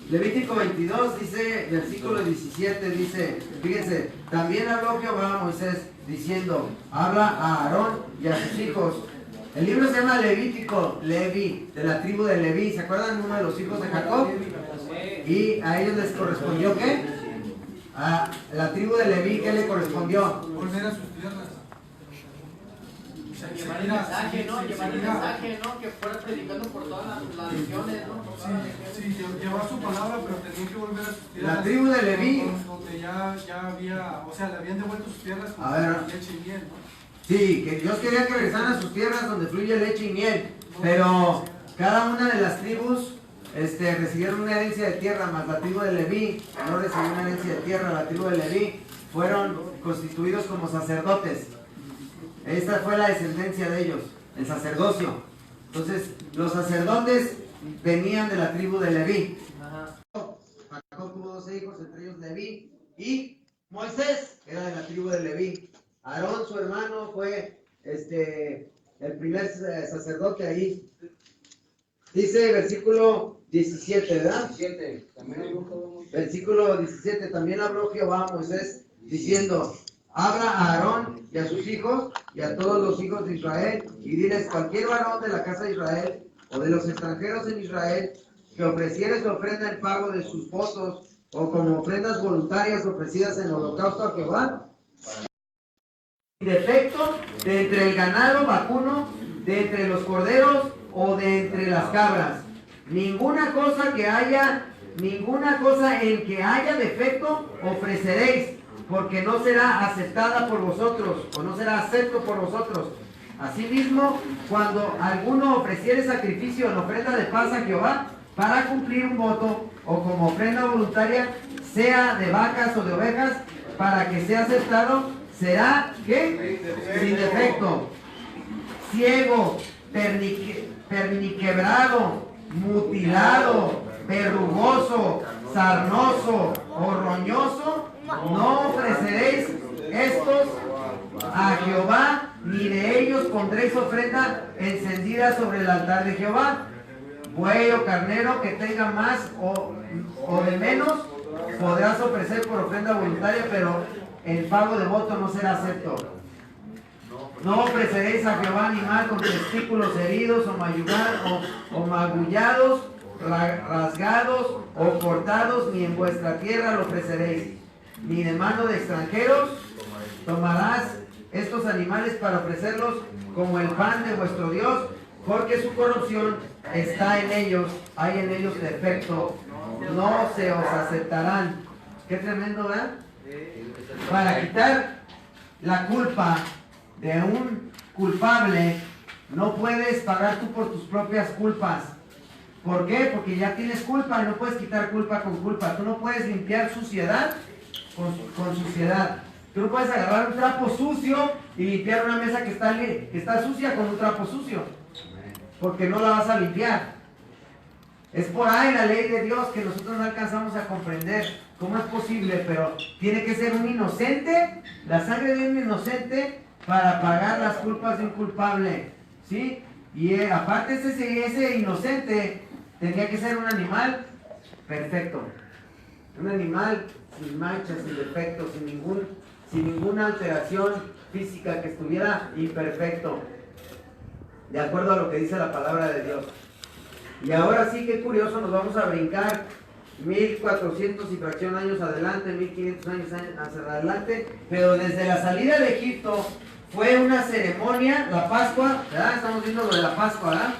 Levítico 22 dice, versículo 17 dice, fíjense, también habló Jehová a Moisés diciendo, habla a Aarón y a sus hijos. El libro se llama Levítico, Levi, de la tribu de Leví. ¿Se acuerdan? Uno de los hijos de Jacob. Y a ellos les correspondió ¿qué? A la tribu de Leví, ¿qué le correspondió? Volver a sus tierras. Llevar el mensaje, ¿no? Llevar el mensaje, ¿no? Que fuera predicando por todas las naciones, ¿no? Sí, llevar su palabra, pero tenían que volver a sus tierras. La tribu de Leví. Donde ya había, o sea, le habían devuelto sus tierras con leche y miel, ¿no? Sí, que Dios quería que regresaran a sus tierras donde fluye leche y miel, pero cada una de las tribus recibieron una herencia de tierra, más la tribu de Leví no recibió una herencia de tierra. La tribu de Leví fueron constituidos como sacerdotes. Esta fue la descendencia de ellos, el sacerdocio. Entonces, los sacerdotes venían de la tribu de Leví. Jacob tuvo 12 hijos, entre ellos Leví y Moisés, que era de la tribu de Leví. Aarón, su hermano, fue el primer sacerdote ahí. Dice versículo 17, ¿verdad? 17. Versículo 17. También habló Jehová a Moisés diciendo, habla a Aarón y a sus hijos y a todos los hijos de Israel y diles, cualquier varón de la casa de Israel o de los extranjeros en Israel que ofreciere su ofrenda en pago de sus votos o como ofrendas voluntarias ofrecidas en holocausto a Jehová, defecto de entre el ganado vacuno, de entre los corderos o de entre las cabras. Ninguna cosa en que haya defecto ofreceréis, porque no será aceptada por vosotros, o no será acepto por vosotros. Asimismo, cuando alguno ofreciere sacrificio en ofrenda de paz a Jehová, para cumplir un voto, o como ofrenda voluntaria, sea de vacas o de ovejas, para que sea aceptado, será, ¿qué? Sin defecto. Ciego, perniquebrado, mutilado, verrugoso, sarnoso o roñoso, no ofreceréis estos a Jehová, ni de ellos pondréis ofrenda encendida sobre el altar de Jehová. Buey o carnero que tenga más o de menos, podrás ofrecer por ofrenda voluntaria, pero el pago de voto no será acepto. No ofreceréis a Jehová animal con testículos heridos o magullados, rasgados o cortados, ni en vuestra tierra lo ofreceréis. Ni de mano de extranjeros tomarás estos animales para ofrecerlos como el pan de vuestro Dios, porque su corrupción está en ellos, hay en ellos defecto, no se os aceptarán. Qué tremendo, ¿verdad? Para quitar la culpa de un culpable, no puedes pagar tú por tus propias culpas. ¿Por qué? Porque ya tienes culpa, no puedes quitar culpa con culpa. Tú no puedes limpiar suciedad con suciedad. Tú no puedes agarrar un trapo sucio y limpiar una mesa que está sucia con un trapo sucio, porque no la vas a limpiar. Es por ahí la ley de Dios que nosotros no alcanzamos a comprender cómo es posible, pero tiene que ser un inocente, la sangre de un inocente, para pagar las culpas de un culpable, ¿sí? Y aparte ese inocente tenía que ser un animal perfecto, un animal sin manchas, sin defectos, sin ninguna alteración física, que estuviera imperfecto, de acuerdo a lo que dice la palabra de Dios. Y ahora sí, qué curioso, nos vamos a brincar 1400 y fracción años adelante, 1500 años hacia adelante, pero desde la salida de Egipto fue una ceremonia, la Pascua, ¿verdad? Estamos viendo lo de la Pascua, ¿verdad?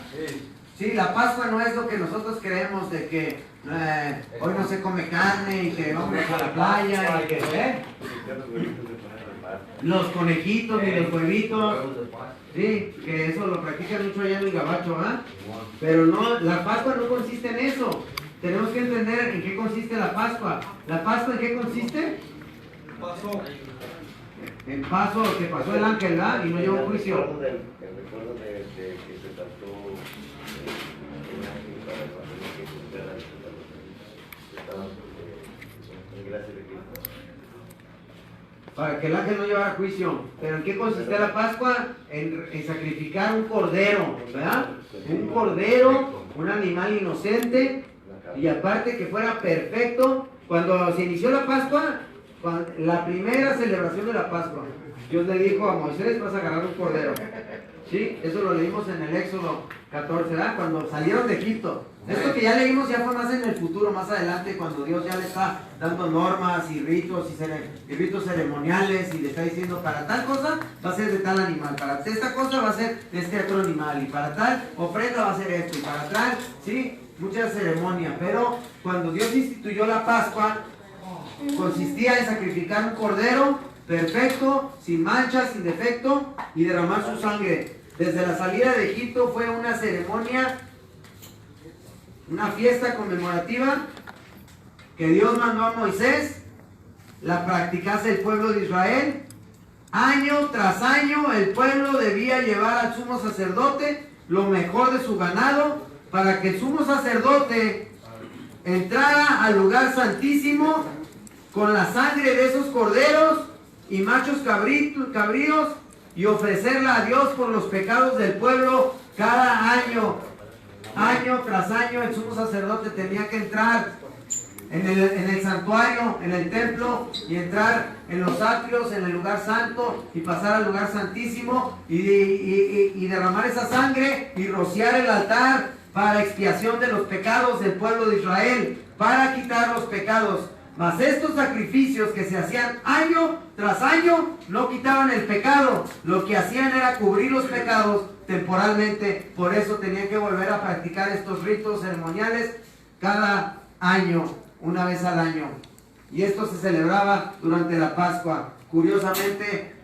Sí, la Pascua no es lo que nosotros creemos de que hoy no se come carne y que vamos a la playa y que, los conejitos y los huevitos. Sí, que eso lo practican mucho allá en el gabacho, ¿ah? Pero no, la Pascua no consiste en eso. Tenemos que entender en qué consiste la Pascua. ¿La Pascua en qué consiste? Pasó. En paso que pasó el ángel, ¿verdad? Y no llevó juicio. El recuerdo de que se trató el ángel para hacer que cumpliera estaban en gracia de Cristo. Para que el ángel no llevara juicio. ¿Pero en qué consiste la Pascua? En sacrificar un cordero, ¿verdad? Un cordero, un animal inocente, y aparte que fuera perfecto. Cuando se inició la Pascua, la primera celebración de la Pascua, Dios le dijo a Moisés: vas a agarrar un cordero. ¿Sí? Eso lo leímos en el Éxodo 14, ¿verdad? Cuando salieron de Egipto. Esto que ya leímos ya fue más en el futuro, más adelante, cuando Dios ya le está dando normas y ritos y ritos ceremoniales, y le está diciendo: para tal cosa va a ser de tal animal, para esta cosa va a ser de este otro animal, y para tal ofrenda va a ser esto, y para tal, ¿sí? Mucha ceremonia. Pero cuando Dios instituyó la Pascua, consistía en sacrificar un cordero perfecto, sin mancha, sin defecto, y derramar su sangre. Desde la salida de Egipto fue una ceremonia, una fiesta conmemorativa que Dios mandó a Moisés, la practicase el pueblo de Israel. Año tras año el pueblo debía llevar al sumo sacerdote lo mejor de su ganado, para que el sumo sacerdote entrara al lugar santísimo con la sangre de esos corderos y machos cabríos, y ofrecerla a Dios por los pecados del pueblo cada año. Año tras año el sumo sacerdote tenía que entrar en el santuario, en el templo, y entrar en los atrios, en el lugar santo, y pasar al lugar santísimo, y derramar esa sangre y rociar el altar para expiación de los pecados del pueblo de Israel, para quitar los pecados. Mas estos sacrificios que se hacían año tras año no quitaban el pecado. Lo que hacían era cubrir los pecados temporalmente. Por eso tenían que volver a practicar estos ritos ceremoniales cada año, una vez al año. Y esto se celebraba durante la Pascua. Curiosamente,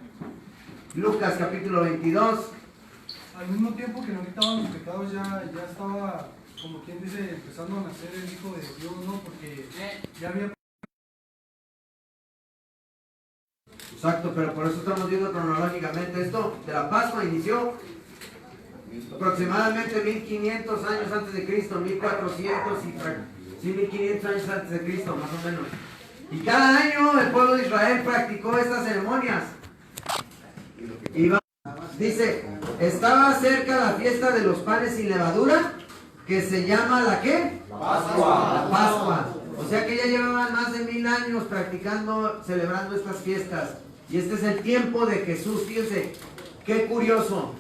Lucas capítulo 22. Al mismo tiempo que no quitaban los pecados, ya estaba, como quien dice, empezando a nacer el Hijo de Dios, ¿no? Porque ya había... Exacto, pero por eso estamos viendo cronológicamente esto. De la Pascua inició aproximadamente 1500 años antes de Cristo, 1400 y 1500 años antes de Cristo, más o menos. Y cada año el pueblo de Israel practicó estas ceremonias. Y dice: estaba cerca la fiesta de los panes sin levadura, que se llama ¿la qué? Pascua. La Pascua. O sea que ya llevaban más de 1000 años practicando, celebrando estas fiestas. Y este es el tiempo de Jesús. Fíjense, qué curioso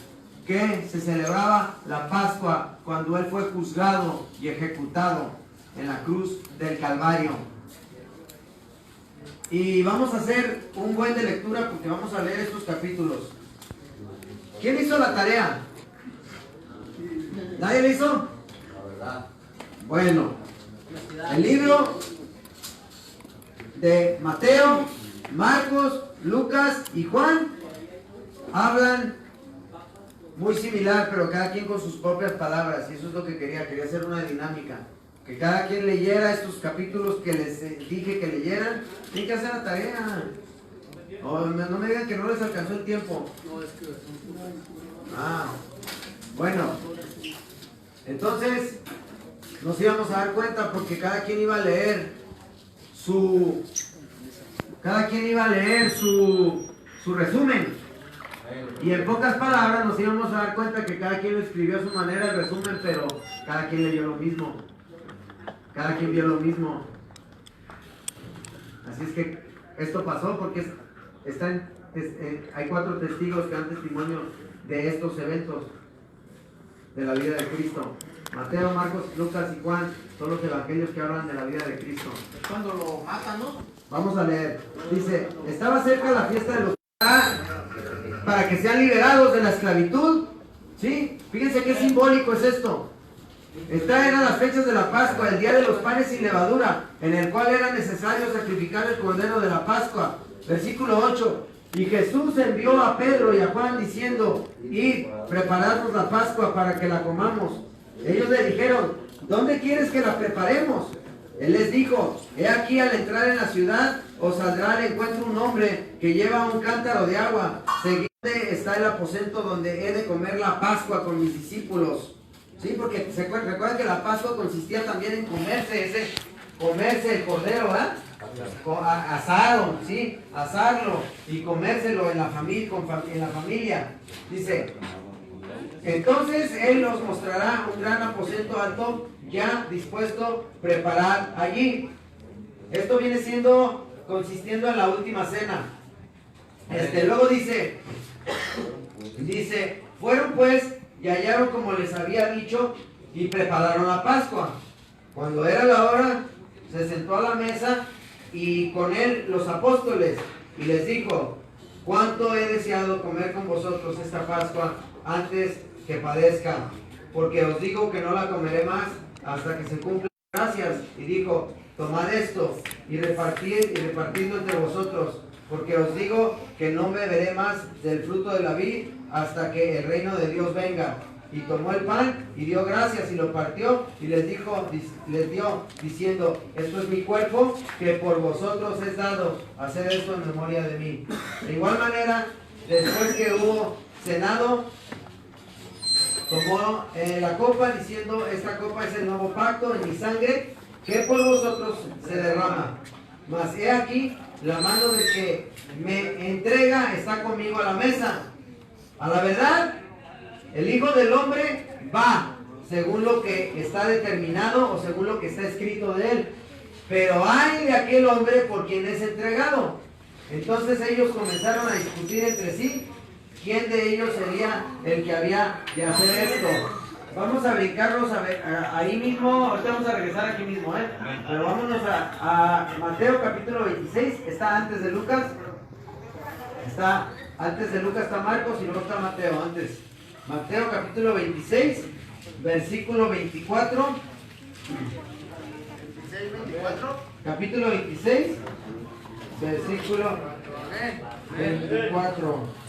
que se celebraba la Pascua cuando Él fue juzgado y ejecutado en la cruz del Calvario. Y vamos a hacer un buen de lectura porque vamos a leer estos capítulos. ¿Quién hizo la tarea? ¿Nadie la hizo? La verdad. Bueno, el libro de Mateo, Marcos, Lucas y Juan hablan muy similar, pero cada quien con sus propias palabras. Y eso es lo que quería hacer una dinámica. Que cada quien leyera estos capítulos que les dije que leyeran. Tienen que hacer la tarea. No me digan que no les alcanzó el tiempo. Bueno, entonces nos íbamos a dar cuenta porque cada quien iba a leer su resumen. Y en pocas palabras nos íbamos a dar cuenta que cada quien lo escribió a su manera el resumen, pero cada quien leyó lo mismo. Cada quien vio lo mismo. Así es que esto pasó porque hay 4 testigos que dan testimonio de estos eventos de la vida de Cristo. Mateo, Marcos, Lucas y Juan son los evangelios que hablan de la vida de Cristo. Es cuando lo matan, ¿no? Vamos a leer. Dice: estaba cerca la fiesta de los para que sean liberados de la esclavitud. ¿Sí? Fíjense qué simbólico es esto. Estas eran las fechas de la Pascua, el día de los panes sin levadura, en el cual era necesario sacrificar el cordero de la Pascua. Versículo 8. Y Jesús envió a Pedro y a Juan diciendo, id, preparadnos la Pascua para que la comamos. Ellos le dijeron, ¿dónde quieres que la preparemos? Él les dijo, he aquí al entrar en la ciudad, os saldrá al encuentro un hombre que lleva un cántaro de agua. Seguidme está el aposento donde he de comer la Pascua con mis discípulos. Sí, porque recuerden que la Pascua consistía también en comerse el cordero, ¿verdad? Asado, ¿sí? Asarlo y comérselo en la familia. Dice, entonces él nos mostrará un gran aposento alto ya dispuesto preparar allí. Esto viene consistiendo en la última cena. Luego dice, fueron pues y hallaron como les había dicho y prepararon la Pascua. Cuando era la hora, se sentó a la mesa y con él los apóstoles y les dijo, cuánto he deseado comer con vosotros esta Pascua antes que padezca, porque os digo que no la comeré más hasta que se cumpla. Gracias. Y dijo, tomad esto y repartidlo entre vosotros, porque os digo que no beberé más del fruto de la vid hasta que el reino de Dios venga. Y tomó el pan y dio gracias y lo partió y les dio diciendo, esto es mi cuerpo que por vosotros es dado, haced esto en memoria de mí. De igual manera, después que hubo cenado, tomó la copa diciendo, esta copa es el nuevo pacto en mi sangre que por vosotros se derrama. Mas he aquí, la mano del que me entrega está conmigo a la mesa. A la verdad, el Hijo del Hombre va según lo que está determinado o según lo que está escrito de él. Pero ay de aquel hombre por quien es entregado. Entonces ellos comenzaron a discutir entre sí quién de ellos sería el que había de hacer esto. Vamos a brincarnos ahí mismo, ahorita vamos a regresar aquí mismo, pero vámonos a Mateo capítulo 26, está antes de Lucas. Está antes de Lucas está Marcos y luego está Mateo antes. Mateo capítulo 26, versículo 24. 24. Capítulo 26, versículo 24.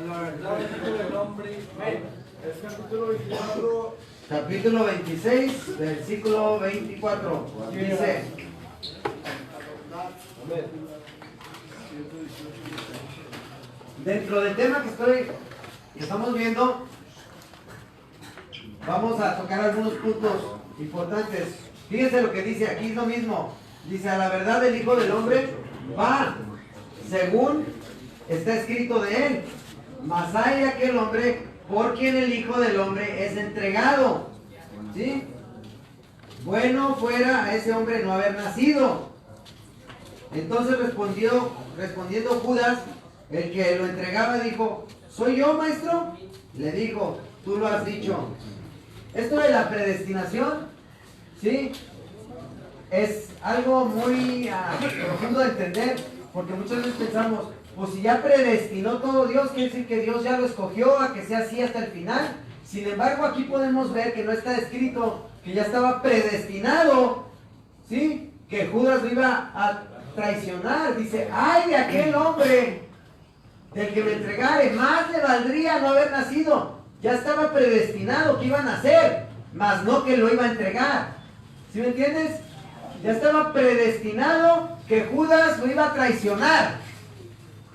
La verdad, el Hijo del Hombre, es capítulo 24. Capítulo 26, versículo 24. Dice, dentro del tema que estamos viendo, vamos a tocar algunos puntos importantes. Fíjense lo que dice aquí, es lo mismo. Dice, a la verdad el Hijo del Hombre va, según está escrito de él. Mas hay de aquel hombre por quien el Hijo del Hombre es entregado. ¿Sí? Bueno fuera a ese hombre no haber nacido. Entonces respondiendo Judas, el que lo entregaba, dijo, ¿soy yo, maestro? Le dijo, tú lo has dicho. Esto de la predestinación, ¿sí? Es algo muy profundo de entender, porque muchas veces pensamos, pues si ya predestinó todo Dios, quiere decir que Dios ya lo escogió a que sea así hasta el final. Sin embargo, aquí podemos ver que no está escrito que ya estaba predestinado, ¿sí? Que Judas lo iba a traicionar. Dice, ay de aquel hombre del que me entregare, más le valdría no haber nacido. Ya estaba predestinado que iba a nacer, mas no que lo iba a entregar. ¿Sí me entiendes? Ya estaba predestinado que Judas lo iba a traicionar.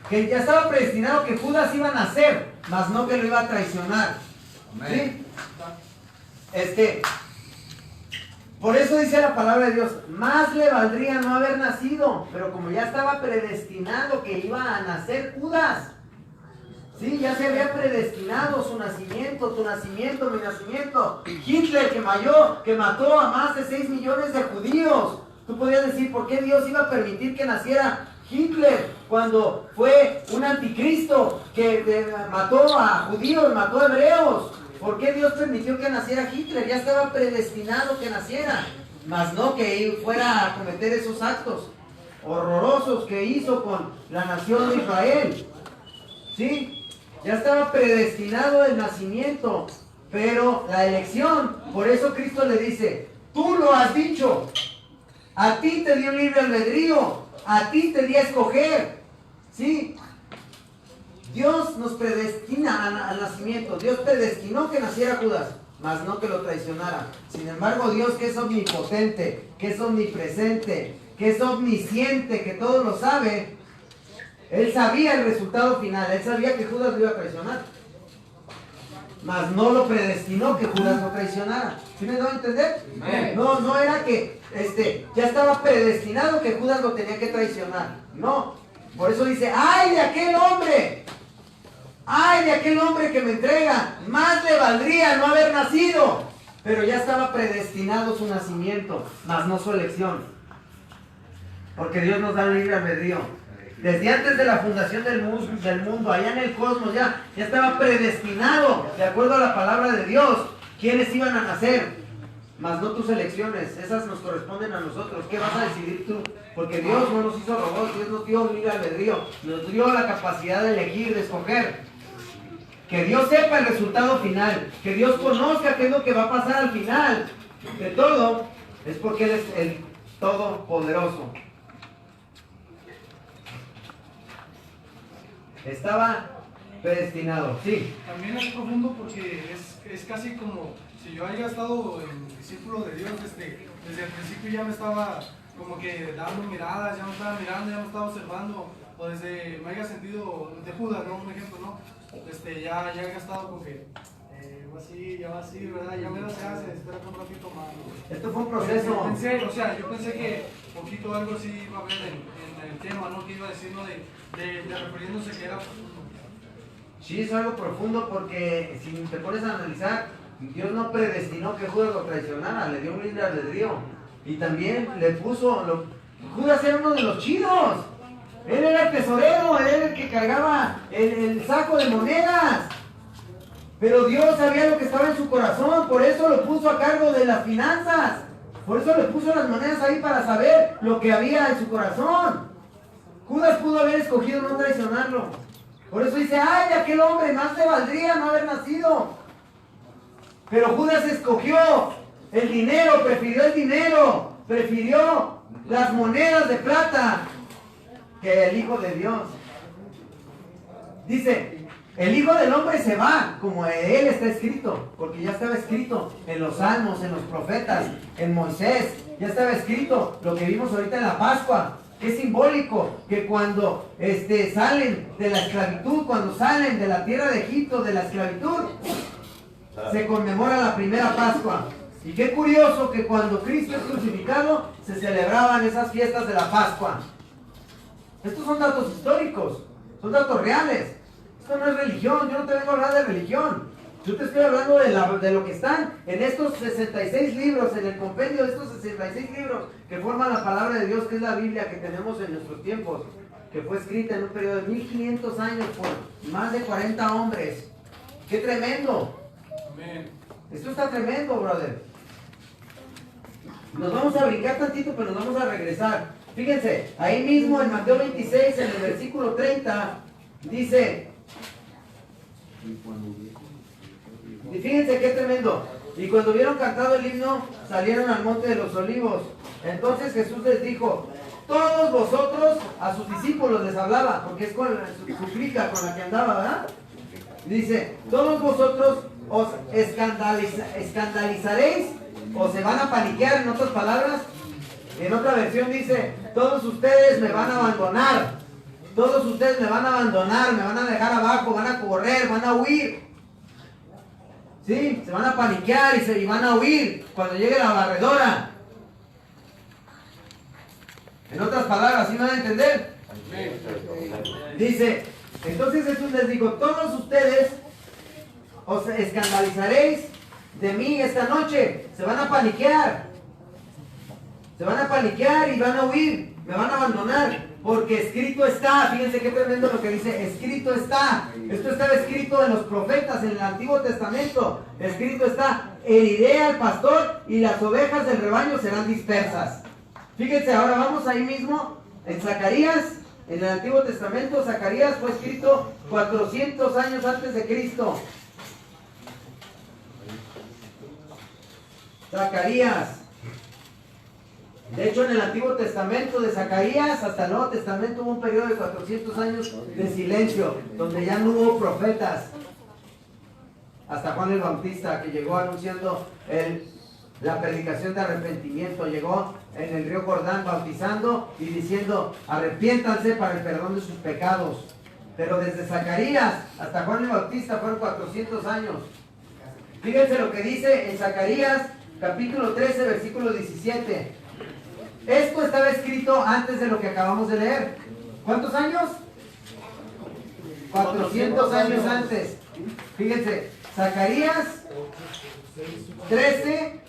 Que ya estaba predestinado que Judas iba a nacer, mas no que lo iba a traicionar. ¿Sí? Por eso dice la palabra de Dios, más le valdría no haber nacido, pero como ya estaba predestinado que iba a nacer Judas, ¿sí? Ya se había predestinado su nacimiento, tu nacimiento, mi nacimiento. Hitler que mató a más de 6 millones de judíos. Tú podrías decir, ¿por qué Dios iba a permitir que naciera Hitler cuando fue un anticristo que mató a judíos, mató a hebreos? ¿Por qué Dios permitió que naciera Hitler? Ya estaba predestinado que naciera, mas no que fuera a cometer esos actos horrorosos que hizo con la nación de Israel. ¿Sí? Ya estaba predestinado el nacimiento, pero la elección, por eso Cristo le dice, Tú lo has dicho. A ti te dio libre albedrío. A ti te di a escoger. ¿Sí? Dios nos predestina al nacimiento. Dios predestinó que naciera Judas, mas no que lo traicionara. Sin embargo, Dios, que es omnipotente, que es omnipresente, que es omnisciente, que todo lo sabe, Él sabía el resultado final. Él sabía que Judas lo iba a traicionar, mas no lo predestinó que Judas lo traicionara. ¿Sí me doy a entender? No era que ya estaba predestinado que Judas lo tenía que traicionar. No. Por eso dice, ¡ay de aquel hombre! ¡Ay de aquel hombre que me entrega! Más le valdría no haber nacido. Pero ya estaba predestinado su nacimiento, mas no su elección. Porque Dios nos da libre albedrío. Desde antes de la fundación del mundo, allá en el cosmos, ya estaba predestinado, de acuerdo a la palabra de Dios, quiénes iban a nacer, mas no tus elecciones. Esas nos corresponden a nosotros. ¿Qué vas a decidir tú? Porque Dios no nos hizo robots, Dios nos dio libre albedrío, nos dio la capacidad de elegir, de escoger. Que Dios sepa el resultado final, que Dios conozca qué es lo que va a pasar al final de todo, es porque Él es el Todopoderoso. Estaba predestinado, sí. También es profundo porque es casi como si yo haya estado en discípulo de Dios desde el principio, ya me estaba como que dando miradas, ya me estaba mirando, ya me estaba observando, o desde me haya sentido de Judas, ¿no? Un ejemplo, ¿no? Ya haya estado con que ya va así, ¿verdad? Ya me lo se hace, espera un ratito más, ¿no? Esto fue un proceso. Yo pensé que poquito algo sí iba a haber en el tema, ¿no? Que iba a decir, ¿no? De refiriéndose que era profundo. Sí, es algo profundo porque si te pones a analizar, Dios no predestinó que Judas lo traicionara, le dio un libre albedrío. Y también le puso, Judas era uno de los chidos. Él era el tesorero, él era el que cargaba el saco de monedas. Pero Dios sabía lo que estaba en su corazón, por eso lo puso a cargo de las finanzas. Por eso le puso las monedas ahí para saber lo que había en su corazón. Judas pudo haber escogido no traicionarlo. Por eso dice, ¡ay, de aquel hombre! Más le valdría no haber nacido. Pero Judas escogió el dinero, prefirió las monedas de plata que el Hijo de Dios. Dice, el Hijo del Hombre se va, como Él está escrito, porque ya estaba escrito en los Salmos, en los profetas, en Moisés, ya estaba escrito lo que vimos ahorita en la Pascua. Es simbólico que cuando salen de la esclavitud, cuando salen de la tierra de Egipto, de la esclavitud, se conmemora la primera Pascua. Y qué curioso que cuando Cristo es crucificado, se celebraban esas fiestas de la Pascua. Estos son datos históricos, son datos reales. Esto no es religión, yo no te vengo a hablar de religión. Yo te estoy hablando de lo que están en estos 66 libros, en el compendio de estos 66 libros que forman la palabra de Dios, que es la Biblia que tenemos en nuestros tiempos, que fue escrita en un periodo de 1500 años por más de 40 hombres. ¡Qué tremendo! Amén. Esto está tremendo, brother. Nos vamos a brincar tantito, pero nos vamos a regresar. Fíjense, ahí mismo en Mateo 26, en el versículo 30, dice... Y fíjense qué tremendo. Y cuando hubieron cantado el himno, salieron al monte de los olivos. Entonces Jesús les dijo, todos vosotros, a sus discípulos les hablaba, porque es con su clica con la que andaba, ¿verdad? Dice, todos vosotros os escandalizaréis, o se van a paniquear, en otras palabras. En otra versión dice, todos ustedes me van a abandonar. Todos ustedes me van a abandonar, me van a dejar abajo, van a correr, van a huir. Sí, se van a paniquear y van a huir cuando llegue la barredora. En otras palabras, ¿sí me van a entender? Dice, entonces Jesús les dijo, todos ustedes os escandalizaréis de mí esta noche. Se van a paniquear. Se van a paniquear y van a huir. Me van a abandonar. Porque escrito está, fíjense qué tremendo lo que dice, escrito está. Esto estaba escrito en los profetas, en el Antiguo Testamento. Escrito está, heriré al pastor y las ovejas del rebaño serán dispersas. Fíjense, ahora vamos ahí mismo, en Zacarías, en el Antiguo Testamento. Zacarías fue escrito 400 años antes de Cristo. Zacarías. De hecho, en el Antiguo Testamento de Zacarías hasta el Nuevo Testamento hubo un periodo de 400 años de silencio, donde ya no hubo profetas. Hasta Juan el Bautista, que llegó anunciando la predicación de arrepentimiento, llegó en el río Jordán bautizando y diciendo: arrepiéntanse para el perdón de sus pecados. Pero desde Zacarías hasta Juan el Bautista fueron 400 años. Fíjense lo que dice en Zacarías capítulo 13 versículo 17. Esto estaba escrito antes de lo que acabamos de leer. ¿Cuántos años? 400 años antes. Fíjense, Zacarías 13,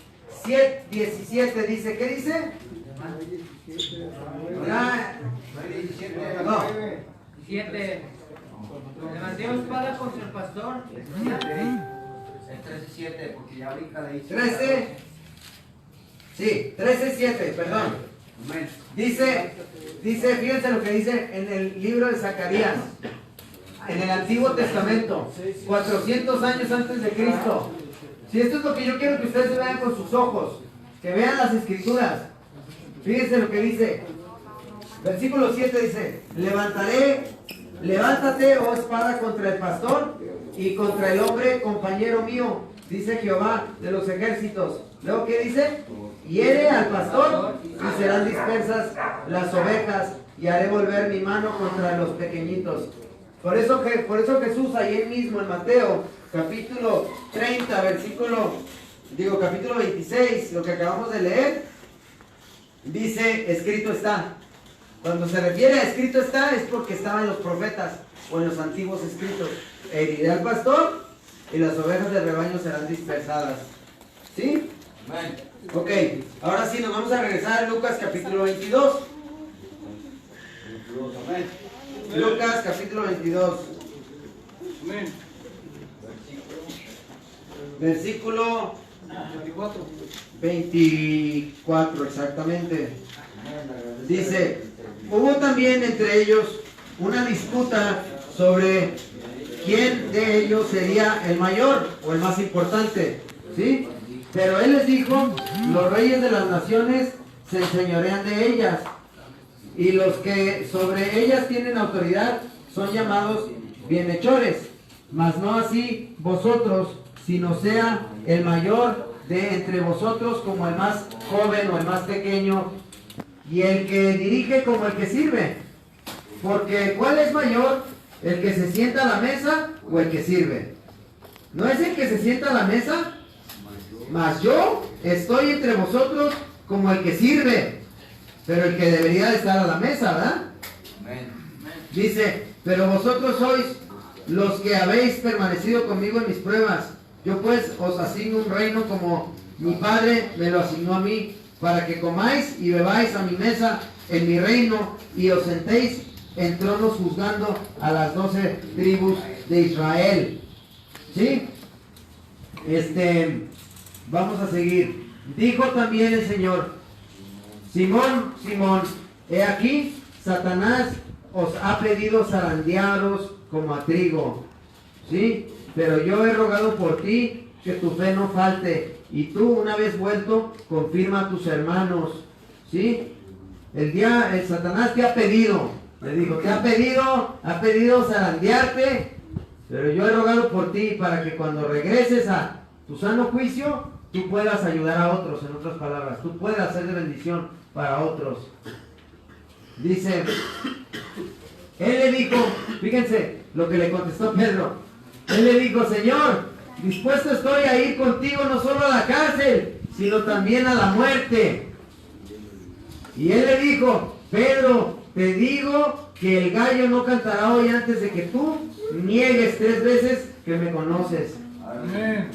17 dice, ¿qué dice? No. 7. Levanté espada contra el pastor. El 13:7, porque ya ahorita le hice. 13. Sí, 13:7, perdón. Dice, fíjense lo que dice en el libro de Zacarías, en el Antiguo Testamento, 400 años antes de Cristo. Si esto es lo que yo quiero que ustedes vean con sus ojos, que vean las escrituras. Fíjense lo que dice. Versículo 7 dice: levántate, oh espada, contra el pastor y contra el hombre compañero mío, dice Jehová de los ejércitos. Luego, ¿qué dice? Hiere al pastor y serán dispersas las ovejas, y haré volver mi mano contra los pequeñitos. Por eso Jesús ahí mismo en Mateo capítulo 30 capítulo 26, lo que acabamos de leer, dice: escrito está. Cuando se refiere a escrito está, es porque estaba en los profetas o en los antiguos escritos: heriré al pastor y las ovejas del rebaño serán dispersadas. ¿Sí? Amén. Ok, ahora sí nos vamos a regresar a Lucas capítulo 22. Amén. Lucas capítulo 22. Amén. Versículo 24. 24 exactamente. Dice: hubo también entre ellos una disputa sobre quién de ellos sería el mayor o el más importante. ¿Sí? Pero él les dijo: los reyes de las naciones se enseñorean de ellas, y los que sobre ellas tienen autoridad son llamados bienhechores. Mas no así vosotros, sino sea el mayor de entre vosotros como el más joven o el más pequeño, y el que dirige como el que sirve. Porque ¿cuál es mayor? ¿El que se sienta a la mesa o el que sirve? ¿No es el que se sienta a la mesa? Mas yo estoy entre vosotros como el que sirve, pero el que debería de estar a la mesa, ¿verdad? Amén. Dice: pero vosotros sois los que habéis permanecido conmigo en mis pruebas. Yo pues os asigno un reino como mi Padre me lo asignó a mí, para que comáis y bebáis a mi mesa en mi reino, y os sentéis en tronos juzgando a las 12 tribus de Israel. ¿Sí? Vamos a seguir. Dijo también el Señor: Simón, Simón, he aquí, Satanás os ha pedido zarandearos como a trigo. ¿Sí? Pero yo he rogado por ti que tu fe no falte, y tú, una vez vuelto, confirma a tus hermanos. ¿Sí? El Satanás te ha pedido, le dijo, ha pedido zarandearte, pero yo he rogado por ti para que cuando regreses a tu sano juicio, tú puedas ayudar a otros. En otras palabras, tú puedas ser de bendición para otros. Dice, él le dijo, fíjense lo que le contestó Pedro. Él le dijo: Señor, dispuesto estoy a ir contigo no solo a la cárcel, sino también a la muerte. Y él le dijo: Pedro, te digo que el gallo no cantará hoy antes de que tú niegues 3 veces que me conoces. Amén.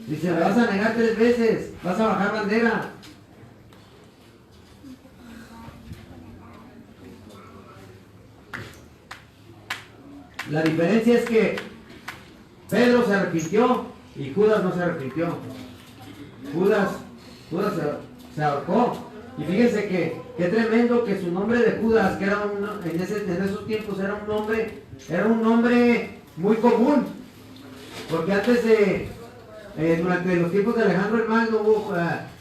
Dice: me vas a negar 3 veces, vas a bajar bandera. La diferencia es que Pedro se arrepintió y Judas no se arrepintió. Judas se ahorcó. Y fíjense que qué tremendo que su nombre de Judas, que era en esos tiempos era un nombre muy común. Porque antes durante los tiempos de Alejandro el Magno hubo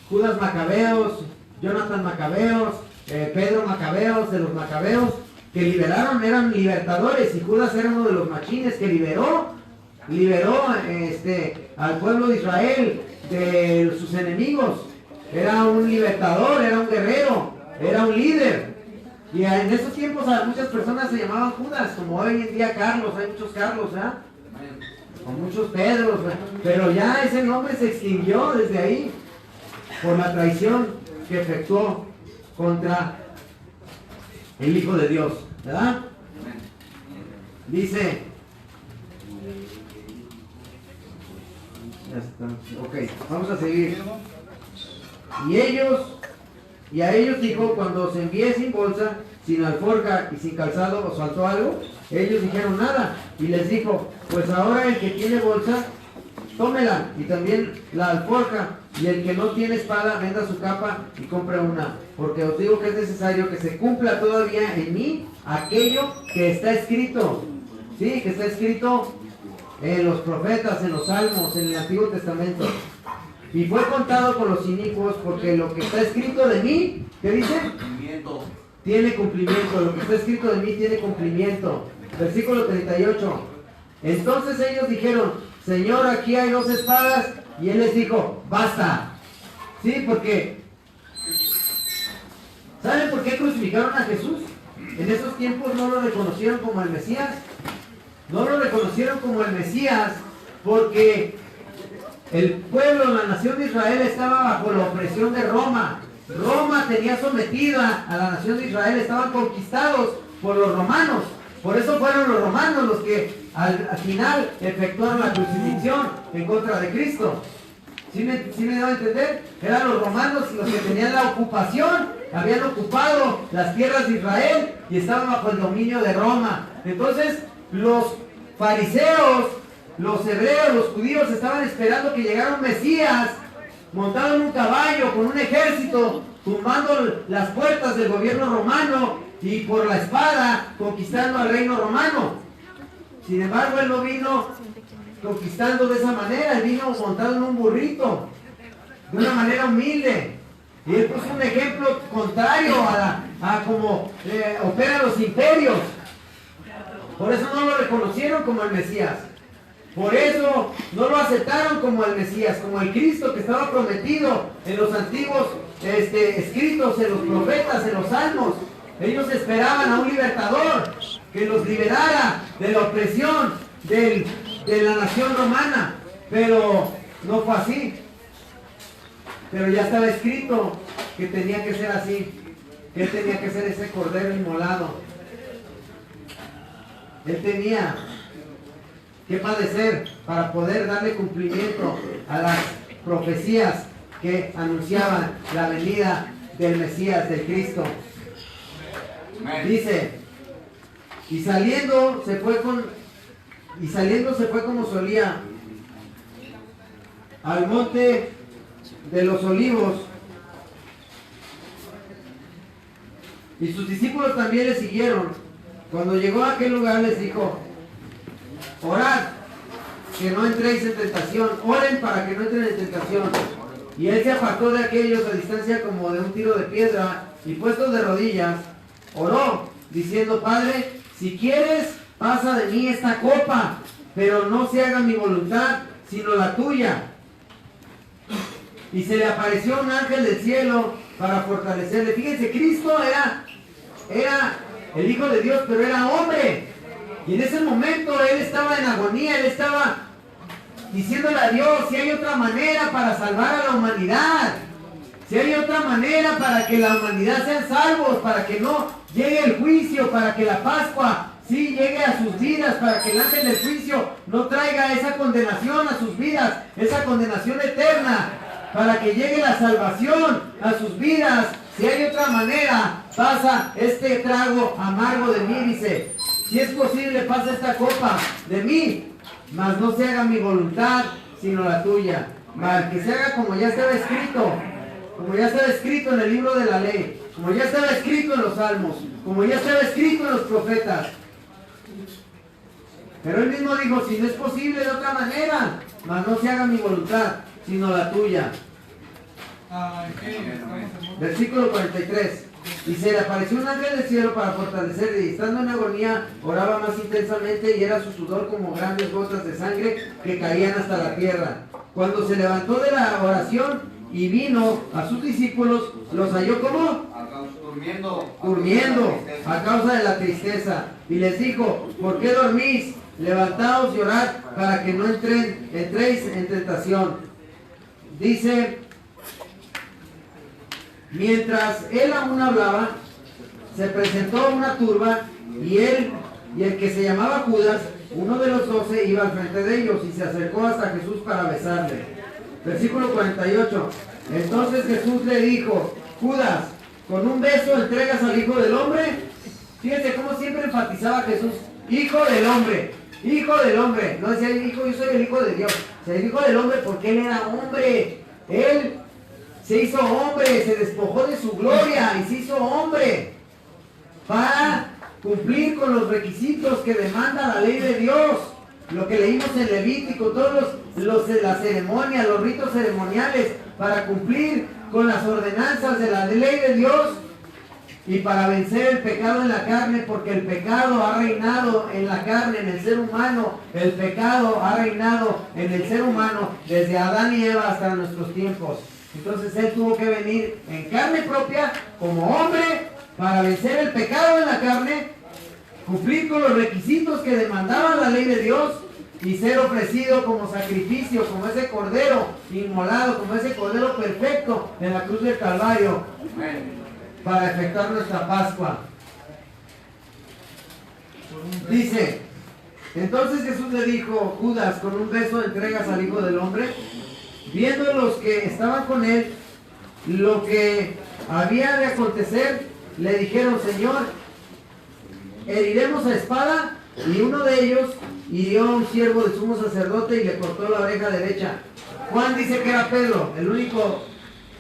Judas Macabeos, Jonathan Macabeos, Pedro Macabeos, de los Macabeos, que liberaron, eran libertadores, y Judas era uno de los machines que liberó al pueblo de Israel de sus enemigos. Era un libertador, era un guerrero, era un líder. Y en esos tiempos a muchas personas se llamaban Judas, como hoy en día Carlos, hay muchos Carlos, ¿verdad? O muchos Pedros, pero ya ese nombre se extinguió desde ahí por la traición que efectuó contra el Hijo de Dios, ¿verdad? Dice, ok, vamos a seguir. Y a ellos dijo, cuando os envié sin bolsa, sin alforja y sin calzado, ¿os faltó algo? Ellos dijeron nada, y les dijo, pues ahora el que tiene bolsa, tómela, y también la alforja, y el que no tiene espada, venda su capa y compre una, porque os digo que es necesario que se cumpla todavía en mí aquello que está escrito, sí, que está escrito en los profetas, en los salmos, en el Antiguo Testamento. Y fue contado con los inicuos, porque lo que está escrito de mí, ¿qué dice? Cumplimiento. Tiene cumplimiento, lo que está escrito de mí tiene cumplimiento. Versículo 38. Entonces ellos dijeron, Señor, aquí hay 2 espadas, y él les dijo, basta. Sí, porque ¿saben por qué crucificaron a Jesús? En esos tiempos no lo reconocieron como el Mesías. No lo reconocieron como el Mesías porque el pueblo, la nación de Israel estaba bajo la opresión de Roma. Roma tenía sometida a la nación de Israel, estaban conquistados por los romanos. Por eso fueron los romanos los que al final efectuaron la crucifixión en contra de Cristo. ¿Sí me debo entender? Eran los romanos los que tenían la ocupación, habían ocupado las tierras de Israel y estaban bajo el dominio de Roma. Entonces los fariseos, los hebreos, los judíos estaban esperando que llegara un Mesías montado en un caballo con un ejército, tumbando las puertas del gobierno romano y por la espada conquistando al reino romano. Sin embargo, él no vino conquistando de esa manera, él vino montado en un burrito, de una manera humilde. Y él puso un ejemplo contrario a como operan los imperios. Por eso no lo reconocieron como el Mesías. Por eso no lo aceptaron como el Mesías, como el Cristo que estaba prometido en los antiguos escritos, en los profetas, en los salmos. Ellos esperaban a un libertador que los liberara de la opresión de la nación romana. Pero no fue así. Pero ya estaba escrito que tenía que ser así, que él tenía que ser ese cordero inmolado. Él tenía que padecer para poder darle cumplimiento a las profecías que anunciaban la venida del Mesías, del Cristo. Dice, y saliendo se fue como solía al monte de los olivos, y sus discípulos también le siguieron. Cuando llegó a aquel lugar les dijo, orad, que no entréis en tentación, oren para que no entren en tentación. Y él se apartó de aquellos a distancia como de un tiro de piedra, y puesto de rodillas, oró, diciendo, Padre, si quieres, pasa de mí esta copa, pero no se haga mi voluntad, sino la tuya. Y se le apareció un ángel del cielo para fortalecerle. Fíjense, Cristo era el Hijo de Dios, pero era hombre. Y en ese momento él estaba en agonía, él estaba diciéndole a Dios, si hay otra manera para salvar a la humanidad, si hay otra manera para que la humanidad sean salvos, para que no llegue el juicio, para que la Pascua sí llegue a sus vidas, para que el ángel del juicio no traiga esa condenación a sus vidas, esa condenación eterna, para que llegue la salvación a sus vidas. Si hay otra manera, pasa este trago amargo de mí, dice. Si es posible, pasa esta copa de mí, mas no se haga mi voluntad, sino la tuya. Mas que se haga como ya estaba escrito, como ya estaba escrito en el libro de la ley, como ya estaba escrito en los salmos, como ya estaba escrito en los profetas. Pero él mismo dijo, si no es posible de otra manera, mas no se haga mi voluntad, sino la tuya. ¿Qué? Estamos en- Versículo 43. Y se le apareció un ángel del cielo para fortalecerle, y estando en agonía, oraba más intensamente, y era su sudor como grandes gotas de sangre que caían hasta la tierra. Cuando se levantó de la oración y vino a sus discípulos, los halló como durmiendo a causa de la tristeza. Y les dijo: ¿por qué dormís? Levantaos y orad para que no entréis en tentación. Dice: mientras él aún hablaba, se presentó una turba, y él y el que se llamaba Judas, uno de los 12, iba al frente de ellos, y se acercó hasta Jesús para besarle. Versículo 48. Entonces Jesús le dijo: Judas, ¿con un beso entregas al Hijo del Hombre? Fíjense cómo siempre enfatizaba Jesús: Hijo del Hombre, Hijo del Hombre. No decía: hijo, yo soy el Hijo de Dios. O sea, el Hijo del Hombre porque él era hombre. Él se hizo hombre, se despojó de su gloria y se hizo hombre para cumplir con los requisitos que demanda la ley de Dios. Lo que leímos en Levítico, todos las ceremonias, los ritos ceremoniales, para cumplir con las ordenanzas de la ley de Dios y para vencer el pecado en la carne, porque el pecado ha reinado en la carne, en el ser humano. El pecado ha reinado en el ser humano desde Adán y Eva hasta nuestros tiempos. Entonces él tuvo que venir en carne propia como hombre para vencer el pecado en la carne, cumplir con los requisitos que demandaba la ley de Dios y ser ofrecido como sacrificio, como ese cordero inmolado, como ese cordero perfecto en la cruz del Calvario, para efectuar nuestra Pascua. Dice: entonces Jesús le dijo: Judas, ¿con un beso entregas al Hijo del Hombre? Viendo los que estaban con él lo que había de acontecer, le dijeron: Señor, ¿heriremos a espada? Y uno de ellos hirió a un siervo del sumo sacerdote y le cortó la oreja derecha. Juan dice que era Pedro, el único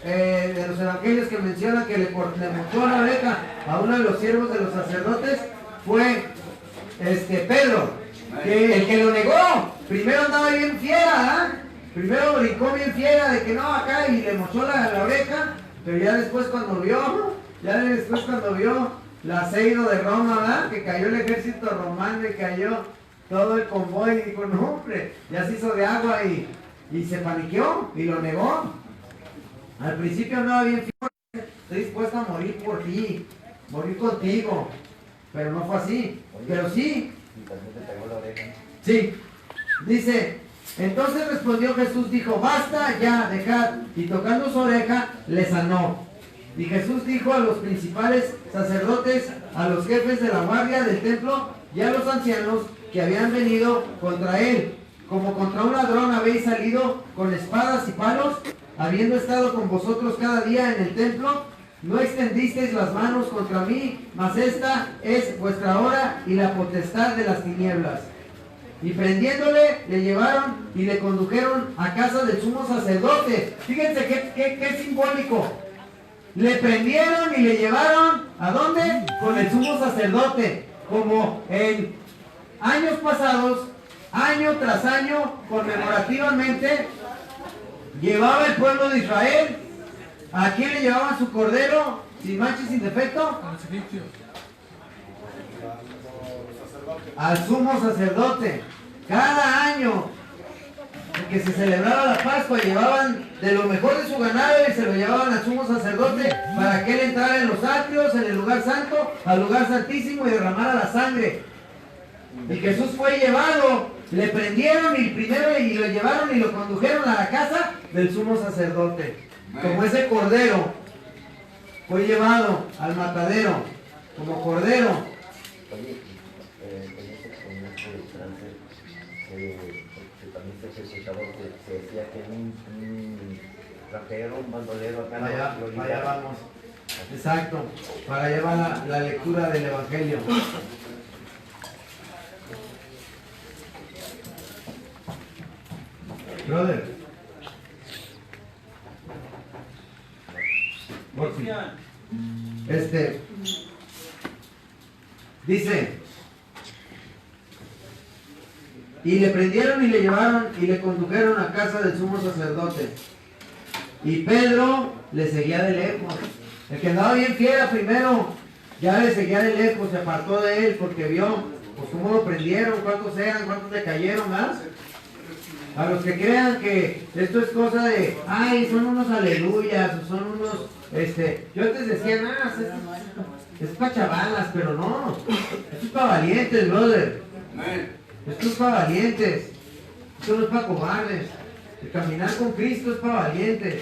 de los evangelios que menciona que le mochó la oreja a uno de los siervos de los sacerdotes. Fue Pedro, el que lo negó. Primero andaba bien fiera, primero brincó bien fiera de que no, acá, y le mochó la oreja, pero ya después cuando vio el aceido de Roma, ¿verdad?, que cayó el ejército romano y cayó todo el convoy, y dijo: no, hombre, ya se hizo de agua, y se paniqueó y lo negó. Al principio andaba bien fiera: estoy dispuesto a morir por ti, morir contigo, pero no fue así. Pero sí. Y también te pegó la oreja. Sí. Dice: entonces respondió Jesús, dijo: basta ya, dejad. Y tocando su oreja, le sanó. Y Jesús dijo a los principales sacerdotes, a los jefes de la guardia del templo y a los ancianos que habían venido contra él: como contra un ladrón habéis salido con espadas y palos, habiendo estado con vosotros cada día en el templo. No extendisteis las manos contra mí, mas esta es vuestra hora y la potestad de las tinieblas. Y prendiéndole, le llevaron y le condujeron a casa del sumo sacerdote. Fíjense qué simbólico. Le prendieron y le llevaron, ¿a dónde? Con el sumo sacerdote. Como en años pasados, año tras año, conmemorativamente, llevaba el pueblo de Israel. ¿A quién le llevaban su cordero sin mancha y sin defecto? A los egipcios. Al sumo sacerdote. Cada año que se celebraba la Pascua, llevaban de lo mejor de su ganado y se lo llevaban al sumo sacerdote para que él entrara en los atrios, en el lugar santo, al lugar santísimo, y derramara la sangre. Y Jesús fue llevado, le prendieron y lo llevaron y lo condujeron a la casa del sumo sacerdote. Como ese cordero fue llevado al matadero como cordero. Oye, con este trance, que también se escuchaba que se decía que un rapero, un bandolero acá Allá vamos. Exacto, para llevar la lectura del Evangelio. Brother. Dice: y le prendieron y le llevaron y le condujeron a casa del sumo sacerdote. Y Pedro le seguía de lejos. El que andaba bien fiera primero, ya le seguía de lejos, se apartó de él porque vio, pues cómo lo prendieron, cuántos eran, cuántos le cayeron, ¿ah? A los que crean que esto es cosa de, ay, son unos aleluyas, o son unos, yo antes decía, nada, es para chavalas, pero no, esto es para valientes, brother. Esto es para valientes, esto no es para cobardes. El caminar con Cristo es para valientes.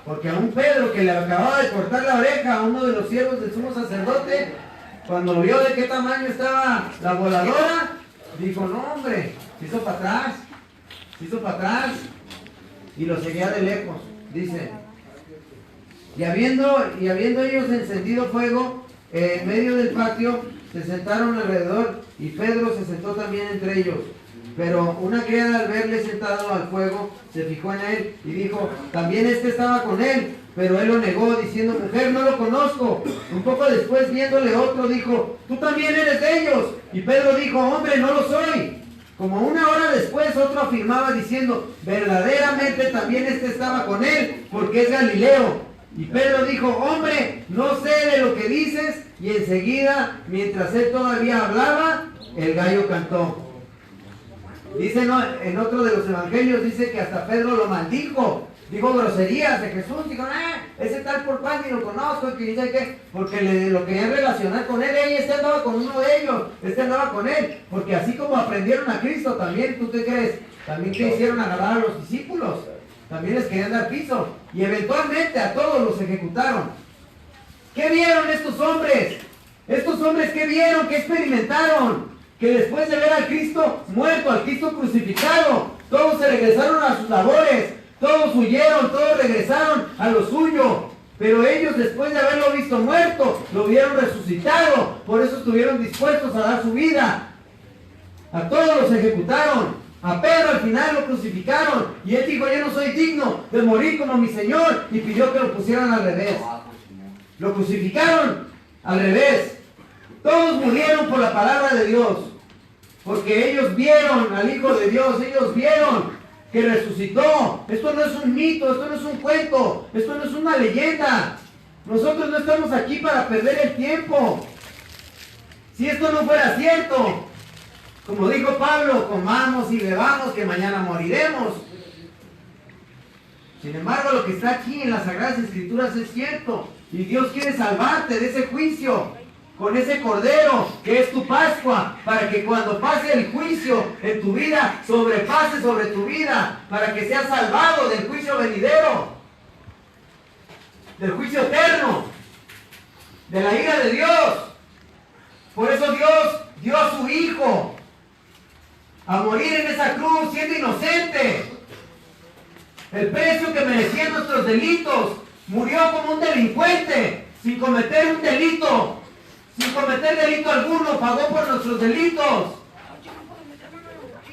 Porque a un Pedro que le acababa de cortar la oreja a uno de los siervos del sumo sacerdote, cuando vio de qué tamaño estaba la voladora, dijo, no hombre, se hizo para atrás, y lo seguía de lejos, dice. Y habiendo ellos encendido fuego en medio del patio, se sentaron alrededor, y Pedro se sentó también entre ellos. Pero una criada al verle sentado al fuego, se fijó en él y dijo, también estaba con él. Pero él lo negó, diciendo, mujer, no lo conozco. Un poco después, viéndole otro, dijo, tú también eres de ellos. Y Pedro dijo, hombre, no lo soy. Como una hora después, otro afirmaba, diciendo, verdaderamente también estaba con él, porque es Galileo. Y Pedro dijo, hombre, no sé de lo que dices. Y enseguida, mientras él todavía hablaba, el gallo cantó. Dice, no, en otro de los evangelios dice que hasta Pedro lo maldijo, dijo groserías de Jesús, dijo, ese tal por pan ni lo conozco, que dice que, porque lo querían relacionar con él, andaba con uno de ellos, andaba con él, porque así como aprendieron a Cristo, también, ¿tú qué crees? También que hicieron agarrar a los discípulos, también les querían dar piso, y eventualmente a todos los ejecutaron. ¿Qué vieron estos hombres? Estos hombres, ¿qué vieron? ¿Qué experimentaron? Que después de ver al Cristo muerto, al Cristo crucificado, todos se regresaron a sus labores, todos huyeron, todos regresaron a lo suyo, pero ellos después de haberlo visto muerto, lo vieron resucitado, por eso estuvieron dispuestos a dar su vida. A todos los ejecutaron, a Pedro al final lo crucificaron, y él dijo, yo no soy digno de morir como mi Señor, y pidió que lo pusieran al revés. Lo crucificaron al revés. Todos murieron por la palabra de Dios, porque ellos vieron al Hijo de Dios, ellos vieron que resucitó. Esto no es un mito, esto no es un cuento, esto no es una leyenda. Nosotros no estamos aquí para perder el tiempo. Si esto no fuera cierto, como dijo Pablo, comamos y bebamos que mañana moriremos. Sin embargo, lo que está aquí en las Sagradas Escrituras es cierto, y Dios quiere salvarte de ese juicio con ese cordero que es tu Pascua, para que cuando pase el juicio en tu vida, sobrepase sobre tu vida, para que seas salvado del juicio venidero, del juicio eterno, de la ira de Dios. Por eso Dios dio a su Hijo a morir en esa cruz siendo inocente. El precio que merecían nuestros delitos, murió como un delincuente, sin cometer un delito. Sin cometer delito alguno, pagó por nuestros delitos.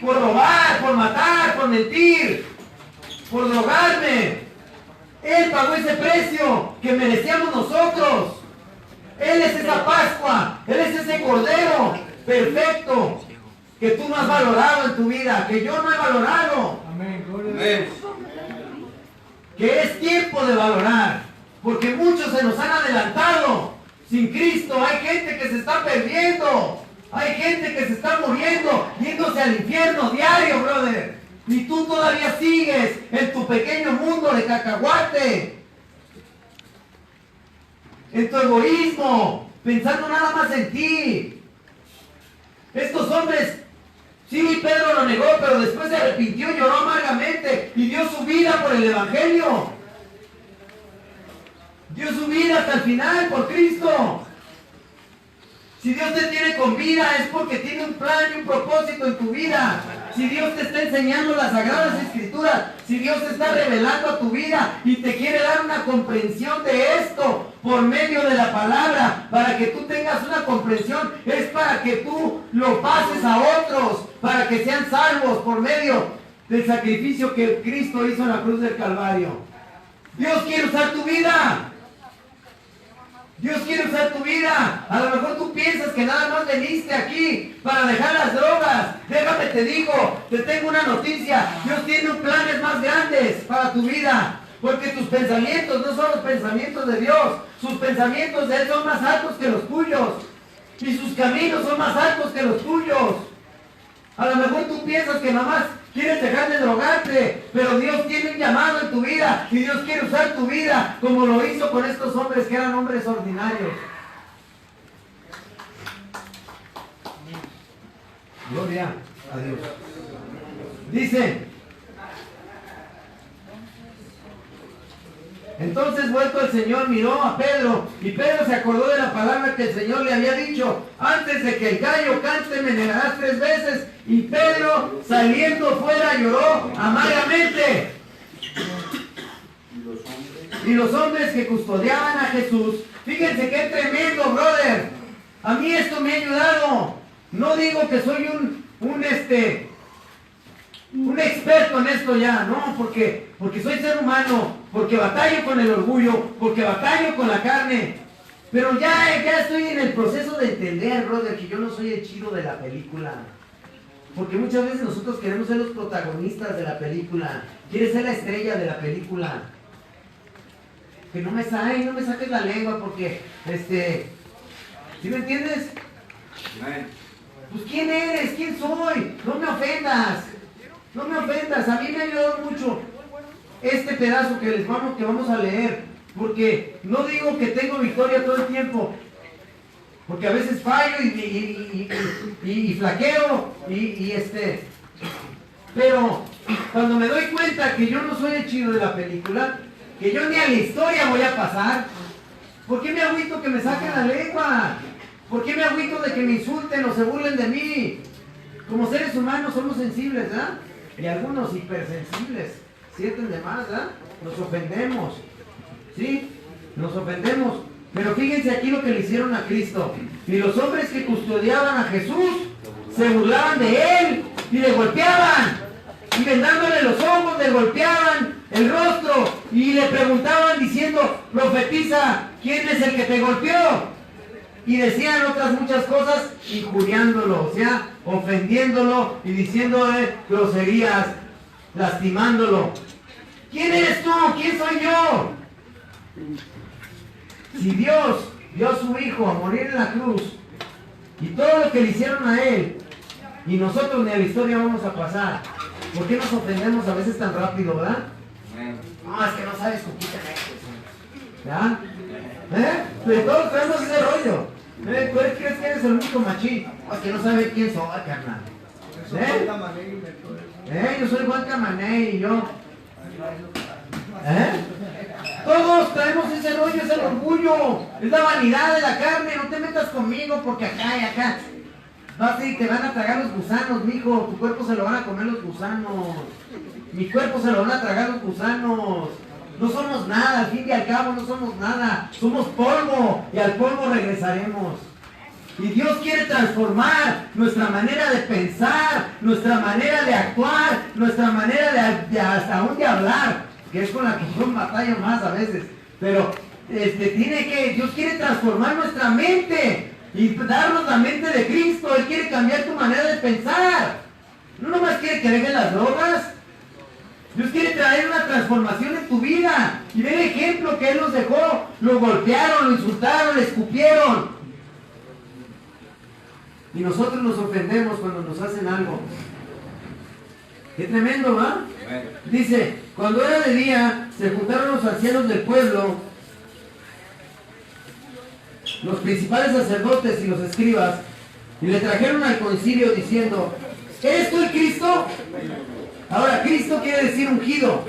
Por robar, por matar, por mentir, por drogarme. Él pagó ese precio que merecíamos nosotros. Él es esa Pascua, Él es ese Cordero perfecto que tú no has valorado en tu vida, que yo no he valorado. Amén, gloria a Dios. Que es tiempo de valorar, porque muchos se nos han adelantado. Sin Cristo hay gente que se está perdiendo, hay gente que se está muriendo, yéndose al infierno diario, brother. Y tú todavía sigues en tu pequeño mundo de cacahuate, en tu egoísmo, pensando nada más en ti. Estos hombres, sí, Pedro lo negó, pero después se arrepintió, lloró amargamente y dio su vida por el Evangelio. Dio su vida hasta el final por Cristo. Si Dios te tiene con vida es porque tiene un plan y un propósito en tu vida. Si Dios te está enseñando las Sagradas Escrituras, si Dios te está revelando a tu vida y te quiere dar una comprensión de esto por medio de la palabra, para que tú tengas una comprensión, es para que tú lo pases a otros, para que sean salvos por medio del sacrificio que Cristo hizo en la cruz del Calvario. Dios quiere usar tu vida. Dios quiere usar tu vida. A lo mejor tú piensas que nada más veniste aquí para dejar las drogas. Déjame te digo, te tengo una noticia. Dios tiene planes más grandes para tu vida. Porque tus pensamientos no son los pensamientos de Dios. Sus pensamientos de Él son más altos que los tuyos. Y sus caminos son más altos que los tuyos. A lo mejor tú piensas que nomás quieres dejar de drogarte, pero Dios tiene un llamado en tu vida y Dios quiere usar tu vida como lo hizo con estos hombres que eran hombres ordinarios. Gloria a Dios. Dice: entonces vuelto el Señor miró a Pedro, y Pedro se acordó de la palabra que el Señor le había dicho: antes de que el gallo cante me negarás 3 veces. Y Pedro, saliendo fuera, lloró amargamente. Y los hombres que custodiaban a Jesús, fíjense qué tremendo, brother. A mí esto me ha ayudado. No digo que soy un experto en esto ya, no, porque soy ser humano, porque batallo con el orgullo, porque batallo con la carne, pero ya estoy en el proceso de entender, brother, que yo no soy el chido de la película, porque muchas veces nosotros queremos ser los protagonistas de la película, quieres ser la estrella de la película, que no me saques la lengua, porque, ¿sí me entiendes? Pues ¿quién eres? ¿Quién soy? No me ofendas. No me ofendas, a mí me ha ayudado mucho este pedazo que vamos a leer, porque no digo que tengo victoria todo el tiempo, porque a veces fallo y flaqueo pero cuando me doy cuenta que yo no soy el chido de la película, que yo ni a la historia voy a pasar, ¿por qué me agüito que me saquen la lengua? ¿Por qué me agüito de que me insulten o se burlen de mí? Como seres humanos somos sensibles, ¿verdad? Y algunos hipersensibles, sienten de más, ¿verdad? Nos ofendemos, ¿sí? Nos ofendemos. Pero fíjense aquí lo que le hicieron a Cristo. Y los hombres que custodiaban a Jesús se burlaban de Él y le golpeaban. Y vendándole los ojos le golpeaban el rostro y le preguntaban diciendo: profetiza, ¿quién es el que te golpeó? Y decían otras muchas cosas injuriándolo, o sea, ofendiéndolo y diciéndole groserías, lastimándolo. ¿Quién eres tú? ¿Quién soy yo? Si Dios dio a su Hijo a morir en la cruz y todo lo que le hicieron a Él, y nosotros ni a la historia vamos a pasar, ¿por qué nos ofendemos a veces tan rápido, verdad? No, es que no sabes con quién te metes, ¿verdad? Pero todos traemos ese rollo. ¿Tú crees que eres el único machín? Es que no sabes quién soy, carnal. Yo soy Juan Camané y yo. Todos traemos ese rollo, es el orgullo, es la vanidad de la carne. No te metas conmigo porque acá y acá te van a tragar los gusanos, mijo. Tu cuerpo se lo van a comer los gusanos. Mi cuerpo se lo van a tragar los gusanos. No somos nada, al fin y al cabo no somos nada. Somos polvo y al polvo regresaremos. Y Dios quiere transformar nuestra manera de pensar, nuestra manera de actuar, nuestra manera de hasta aún de hablar, que es con la que yo batallo más a veces. Pero Dios quiere transformar nuestra mente y darnos la mente de Cristo. Él quiere cambiar tu manera de pensar. No nomás quiere que dejes las drogas. Dios quiere traer una transformación en tu vida. Y ve el ejemplo que Él nos dejó. Lo golpearon, lo insultaron, le escupieron. Y nosotros nos ofendemos cuando nos hacen algo. Qué tremendo, ¿va? Dice: cuando era de día, se juntaron los ancianos del pueblo, los principales sacerdotes y los escribas, y le trajeron al concilio diciendo: ¿eres tú el Cristo? Ahora, Cristo quiere decir ungido,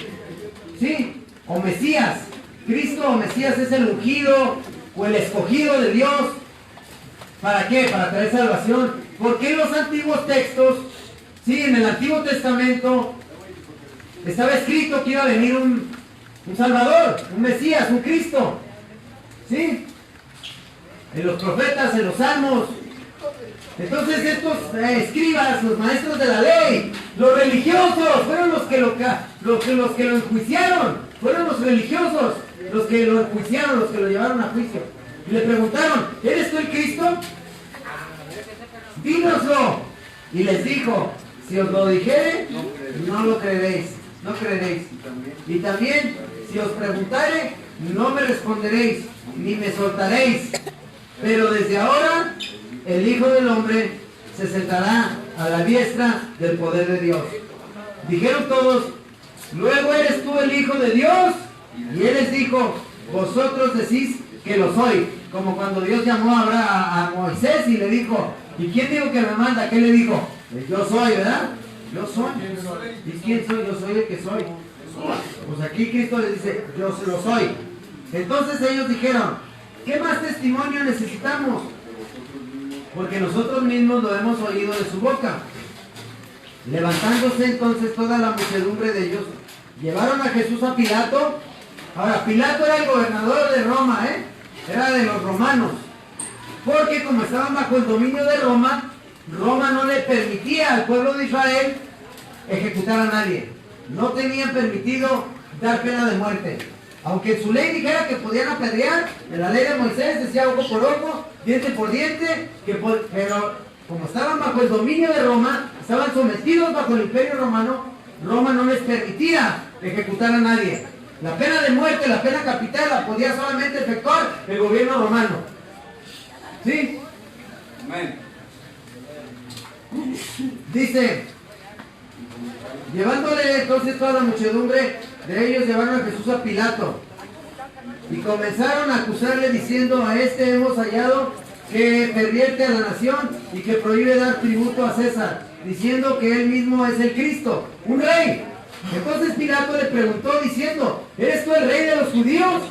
¿sí? O Mesías. Cristo o Mesías es el ungido o el escogido de Dios. ¿Para qué? Para traer salvación. Porque en los antiguos textos, sí, en el Antiguo Testamento, estaba escrito que iba a venir un Salvador, un Mesías, un Cristo, ¿sí? En los profetas, en los salmos. Entonces estos escribas, los maestros de la ley, los religiosos, fueron los que lo enjuiciaron, fueron los religiosos los que lo enjuiciaron, los que lo llevaron a juicio. Y le preguntaron: ¿eres tú el Cristo? Dínoslo. Y les dijo: si os lo dijere, no lo creeréis, no creeréis. Y también, Si os preguntare, no me responderéis, ni me soltaréis. Pero desde ahora, el Hijo del Hombre se sentará a la diestra del poder de Dios. Dijeron todos, luego eres tú el Hijo de Dios. Y él les dijo, vosotros decís que lo soy. Como cuando Dios llamó a Moisés y le dijo, ¿y quién dijo que me manda? ¿Qué le dijo? Yo soy, ¿verdad? Yo soy. ¿Y quién soy? Yo soy el que soy. Pues aquí Cristo les dice, yo lo soy. Entonces ellos dijeron, ¿qué más testimonio necesitamos? Porque nosotros mismos lo hemos oído de su boca. Levantándose entonces toda la muchedumbre de ellos, llevaron a Jesús a Pilato. Ahora, Pilato era el gobernador de Roma, era de los romanos. Porque como estaban bajo el dominio de Roma, Roma no le permitía al pueblo de Israel ejecutar a nadie. No tenían permitido dar pena de muerte. Aunque su ley dijera que podían apedrear, en la ley de Moisés decía ojo por ojo, diente por diente, pero como estaban bajo el dominio de Roma, estaban sometidos bajo el imperio romano, Roma no les permitía ejecutar a nadie. La pena de muerte, la pena capital, la podía solamente efectuar el gobierno romano. ¿Sí? Amén. Dice, llevándole entonces toda la muchedumbre de ellos, llevaron a Jesús a Pilato y comenzaron a acusarle diciendo, a este hemos hallado que pervierte a la nación y que prohíbe dar tributo a César, diciendo que él mismo es el Cristo, un rey. Entonces Pilato le preguntó diciendo, ¿eres tú el rey de los judíos?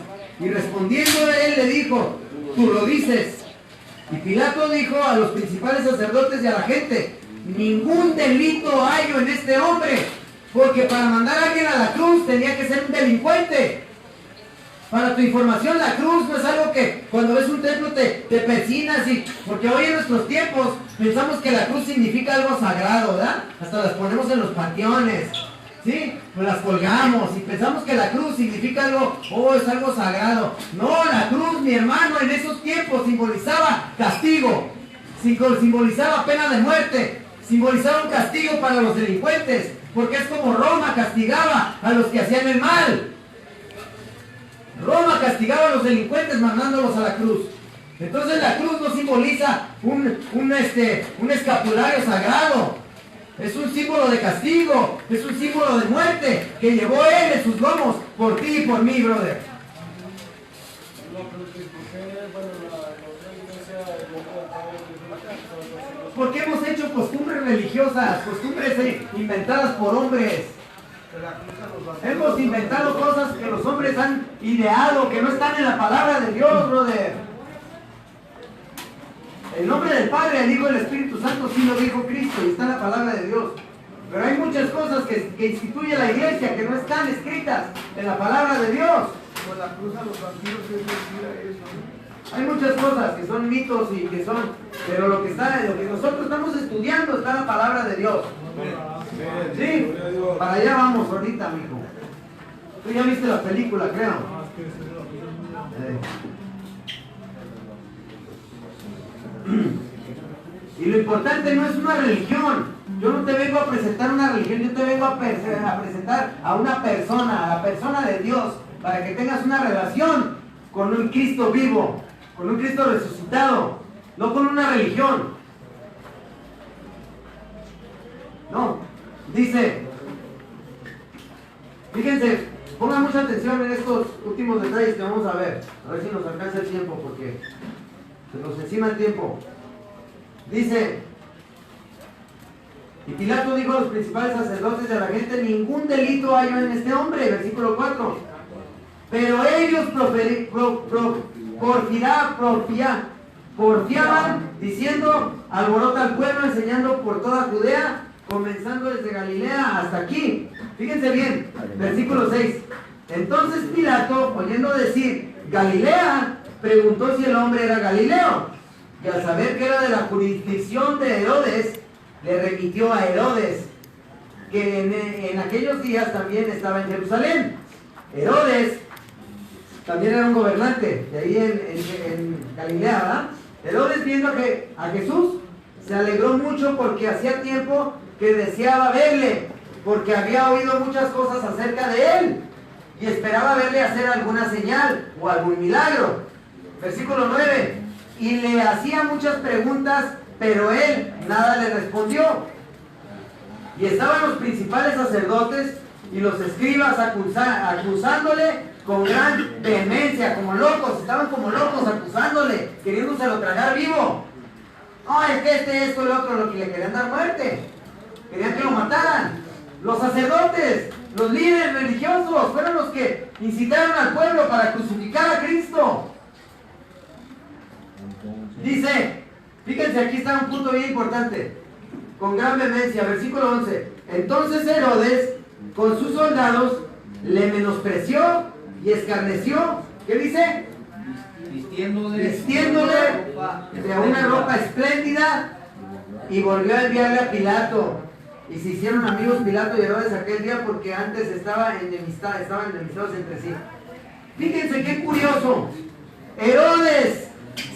Y respondiendo él le dijo, tú lo dices. Y Pilato dijo a los principales sacerdotes y a la gente, ningún delito hallo en este hombre, porque para mandar a alguien a la cruz tenía que ser un delincuente. Para tu información, la cruz no es algo que cuando ves un templo te persinas, porque hoy en nuestros tiempos pensamos que la cruz significa algo sagrado, ¿verdad? Hasta las ponemos en los panteones, ¿sí? Pues las colgamos y pensamos que la cruz significa algo, es algo sagrado. No, la cruz, mi hermano, en esos tiempos simbolizaba castigo, simbolizaba pena de muerte, simbolizaba un castigo para los delincuentes, porque es como Roma castigaba a los que hacían el mal. Roma castigaba a los delincuentes mandándolos a la cruz. Entonces la cruz no simboliza un escapulario sagrado. Es un símbolo de castigo, es un símbolo de muerte que llevó él en sus lomos por ti y por mí, brother. Porque hemos hecho costumbres religiosas, costumbres inventadas por hombres. Hemos inventado cosas que los hombres han ideado, que no están en la palabra de Dios, brother. El nombre del Padre, el Hijo y el Espíritu Santo sí lo dijo Cristo y está en la palabra de Dios. Pero hay muchas cosas que instituye la iglesia que no están escritas en la palabra de Dios. Con la cruz a los vampiros es mentira eso, ¿no? Hay muchas cosas que son mitos y que son, pero lo que nosotros estamos estudiando está en la palabra de Dios. Sí, para allá vamos ahorita, mijo. Tú ya viste la película, creo. Y lo importante no es una religión. Yo no te vengo a presentar una religión, yo te vengo a presentar a una persona, a la persona de Dios, para que tengas una relación con un Cristo vivo, con un Cristo resucitado, no con una religión. No, dice, fíjense, pongan mucha atención en estos últimos detalles que vamos a ver si nos alcanza el tiempo, porque se nos encima el tiempo. Dice, y Pilato dijo a los principales sacerdotes y a la gente, ningún delito hay en este hombre, versículo 4. Pero ellos porfiaban, diciendo, alborota al pueblo, enseñando por toda Judea, comenzando desde Galilea hasta aquí. Fíjense bien, versículo 6. Entonces Pilato, oyendo decir Galilea, preguntó si el hombre era Galileo. Y al saber que era de la jurisdicción de Herodes, le remitió a Herodes, que en aquellos días también estaba en Jerusalén. Herodes también era un gobernante de ahí en Galilea, ¿verdad? Herodes, viendo a Jesús, se alegró mucho porque hacía tiempo que deseaba verle, porque había oído muchas cosas acerca de él y esperaba verle hacer alguna señal o algún milagro. Versículo 9. Y le hacía muchas preguntas, pero él nada le respondió. Y estaban los principales sacerdotes y los escribas acusándole con gran vehemencia, como locos, estaban como locos acusándole, queriéndoselo tragar vivo. No, es que esto, el otro, lo que le querían dar muerte. Querían que lo mataran. Los sacerdotes, los líderes religiosos, fueron los que incitaron al pueblo para crucificar a Cristo. Dice, fíjense, aquí está un punto bien importante. Con gran vehemencia, versículo 11. Entonces Herodes, con sus soldados, le menospreció y escarneció. ¿Qué dice? Vistiéndole de una ropa espléndida, y volvió a enviarle a Pilato. Y se hicieron amigos Pilato y Herodes aquel día, porque antes estaban enemistados entre sí. Fíjense qué curioso. Herodes,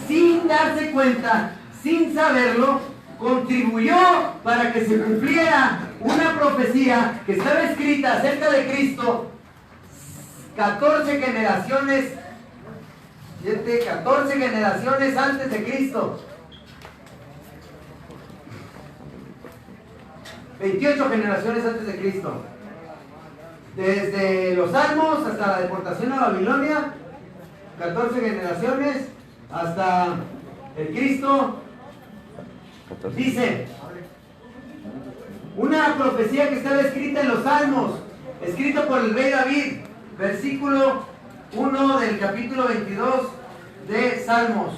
sin darse cuenta, sin saberlo, contribuyó para que se cumpliera una profecía que estaba escrita acerca de Cristo 14 generaciones antes de Cristo. 28 generaciones antes de Cristo. Desde los Salmos hasta la deportación a Babilonia, 14 generaciones hasta el Cristo. Dice, una profecía que estaba escrita en los Salmos, escrita por el rey David, versículo 1 del capítulo 22 de Salmos.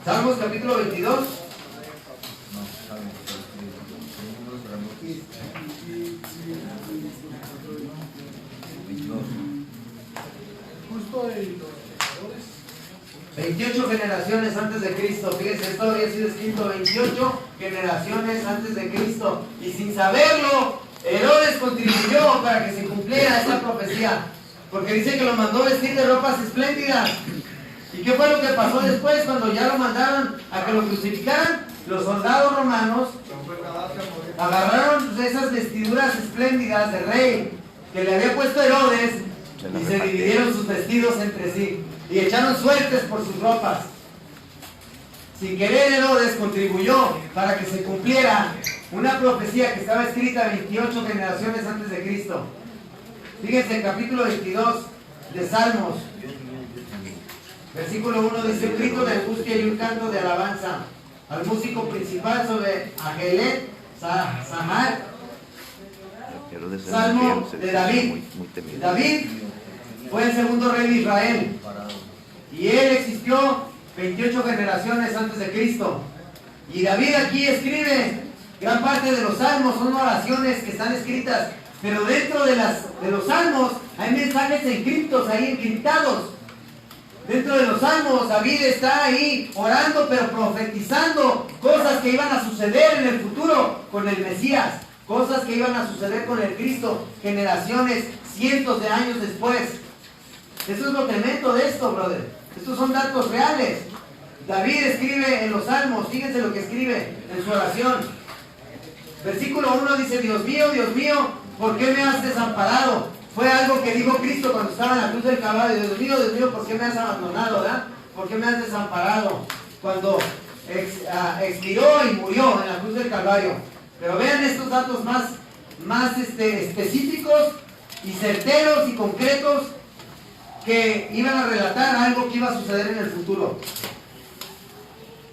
Salmos capítulo 22. Justo de los pecadores. 28 generaciones antes de Cristo. Fíjense, esto había sido escrito 28 generaciones antes de Cristo. Y sin saberlo, Herodes contribuyó para que se cumpliera esa profecía. Porque dice que lo mandó vestir de ropas espléndidas. ¿Y qué fue lo que pasó después cuando ya lo mandaron a que lo crucificaran? Los soldados romanos agarraron esas vestiduras espléndidas de rey que le había puesto Herodes y se dividieron sus vestidos entre sí y echaron suertes por sus ropas. Sin querer, Herodes contribuyó para que se cumpliera una profecía que estaba escrita 28 generaciones antes de Cristo. Fíjense, el capítulo 22 de Salmos, versículo 1 dice: un grito de angustia y un canto de alabanza al músico principal sobre Agelet Samar. Salmo de David. David fue el segundo rey de Israel y él existió 28 generaciones antes de Cristo. Y David aquí escribe gran parte de los salmos, son oraciones que están escritas, pero dentro de los salmos hay mensajes encriptados. Dentro de los salmos, David está ahí orando, pero profetizando cosas que iban a suceder en el futuro con el Mesías, cosas que iban a suceder con el Cristo, generaciones, cientos de años después. Eso es lo tremendo de esto, brother. Estos son datos reales. David escribe en los salmos, fíjense lo que escribe en su oración. Versículo 1 dice: Dios mío, ¿por qué me has desamparado? Fue algo que dijo Cristo cuando estaba en la cruz del Calvario. Dios mío, ¿por qué me has abandonado? ¿Verdad? ¿Por qué me has desamparado? Cuando expiró y murió en la cruz del Calvario. Pero vean estos datos más específicos y certeros y concretos que iban a relatar algo que iba a suceder en el futuro.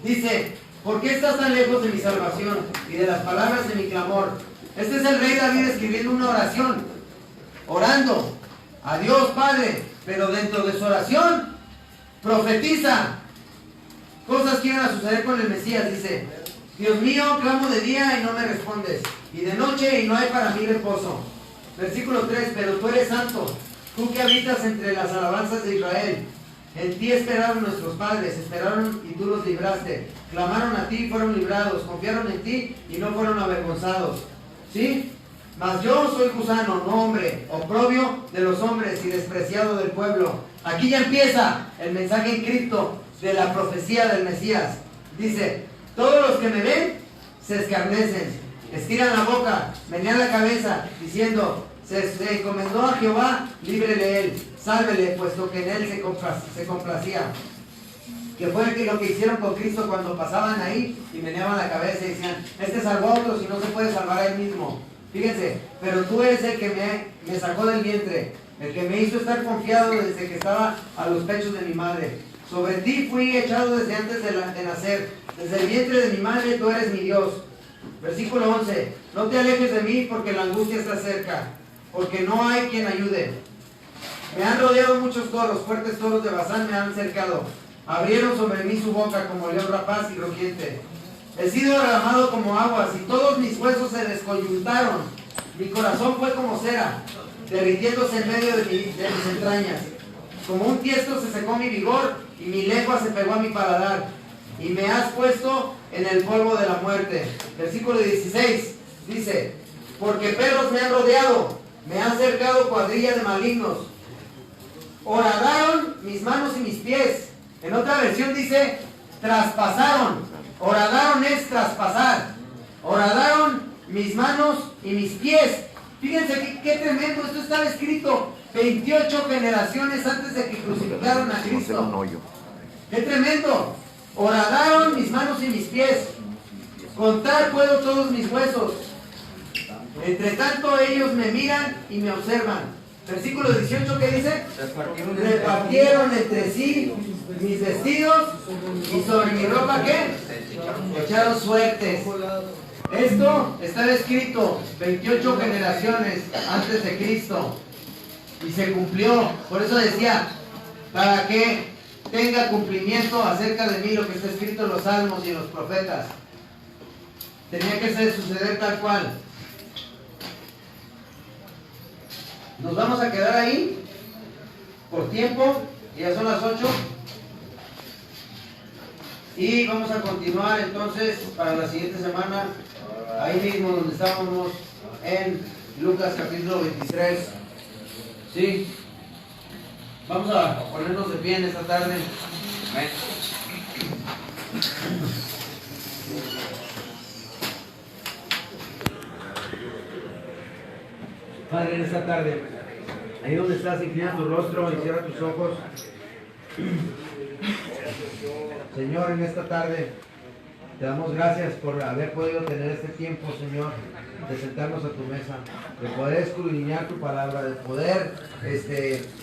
Dice: ¿por qué estás tan lejos de mi salvación y de las palabras de mi clamor? Este es el rey David escribiendo una oración, orando a Dios Padre, pero dentro de su oración profetiza cosas que iban a suceder con el Mesías. Dice: Dios mío, clamo de día y no me respondes, y de noche y no hay para mí reposo. Versículo 3: pero tú eres santo, tú que habitas entre las alabanzas de Israel. En ti esperaron nuestros padres, esperaron y tú los libraste. Clamaron a ti y fueron librados, confiaron en ti y no fueron avergonzados. ¿Sí? Mas yo soy gusano, no hombre, oprobio de los hombres y despreciado del pueblo. Aquí ya empieza el mensaje encripto de la profecía del Mesías. Dice, todos los que me ven se escarnecen, estiran la boca, menean la cabeza, diciendo, se encomendó a Jehová, líbrele él, sálvele, puesto que en él se complacía. Que fue lo que hicieron con Cristo cuando pasaban ahí y meneaban la cabeza y decían, este salvó a otros y no se puede salvar a él mismo. Fíjense, pero tú eres el que me sacó del vientre, el que me hizo estar confiado desde que estaba a los pechos de mi madre. Sobre ti fui echado desde antes de nacer, desde el vientre de mi madre tú eres mi Dios. Versículo 11, no te alejes de mí porque la angustia está cerca, porque no hay quien ayude. Me han rodeado muchos toros, fuertes toros de Basán me han cercado. Abrieron sobre mí su boca como león rapaz y rugiente. He sido derramado como aguas y todos mis huesos se descoyuntaron. Mi corazón fue como cera, derritiéndose en medio de mis entrañas. Como un tiesto se secó mi vigor y mi lengua se pegó a mi paladar. Y me has puesto en el polvo de la muerte. Versículo 16 dice, porque perros me han rodeado, me han cercado cuadrilla de malignos. Horadaron mis manos y mis pies. En otra versión dice, traspasaron. Horadaron es traspasar. Horadaron mis manos y mis pies. Fíjense qué tremendo. Esto estaba escrito 28 generaciones antes de que crucificaron a Cristo. ¡Qué tremendo! Horadaron mis manos y mis pies. Contar puedo todos mis huesos. Entre tanto ellos me miran y me observan. Versículo 18, ¿qué dice? Repartieron entre sí mis vestidos y sobre mi ropa, ¿qué? Echaron suertes. Esto estaba escrito 28 generaciones antes de Cristo y se cumplió. Por eso decía, para que tenga cumplimiento acerca de mí lo que está escrito en los salmos y en los profetas. Tenía que suceder tal cual. Nos vamos a quedar ahí por tiempo, ya son las 8. Y vamos a continuar entonces para la siguiente semana, ahí mismo donde estábamos en Lucas capítulo 23. ¿Sí? Vamos a ponernos de pie en esta tarde. Amén. Padre, en esta tarde, ahí donde estás, inclina tu rostro y cierra tus ojos. Señor, en esta tarde te damos gracias por haber podido tener este tiempo, Señor, de sentarnos a tu mesa, de poder escudriñar tu palabra, de poder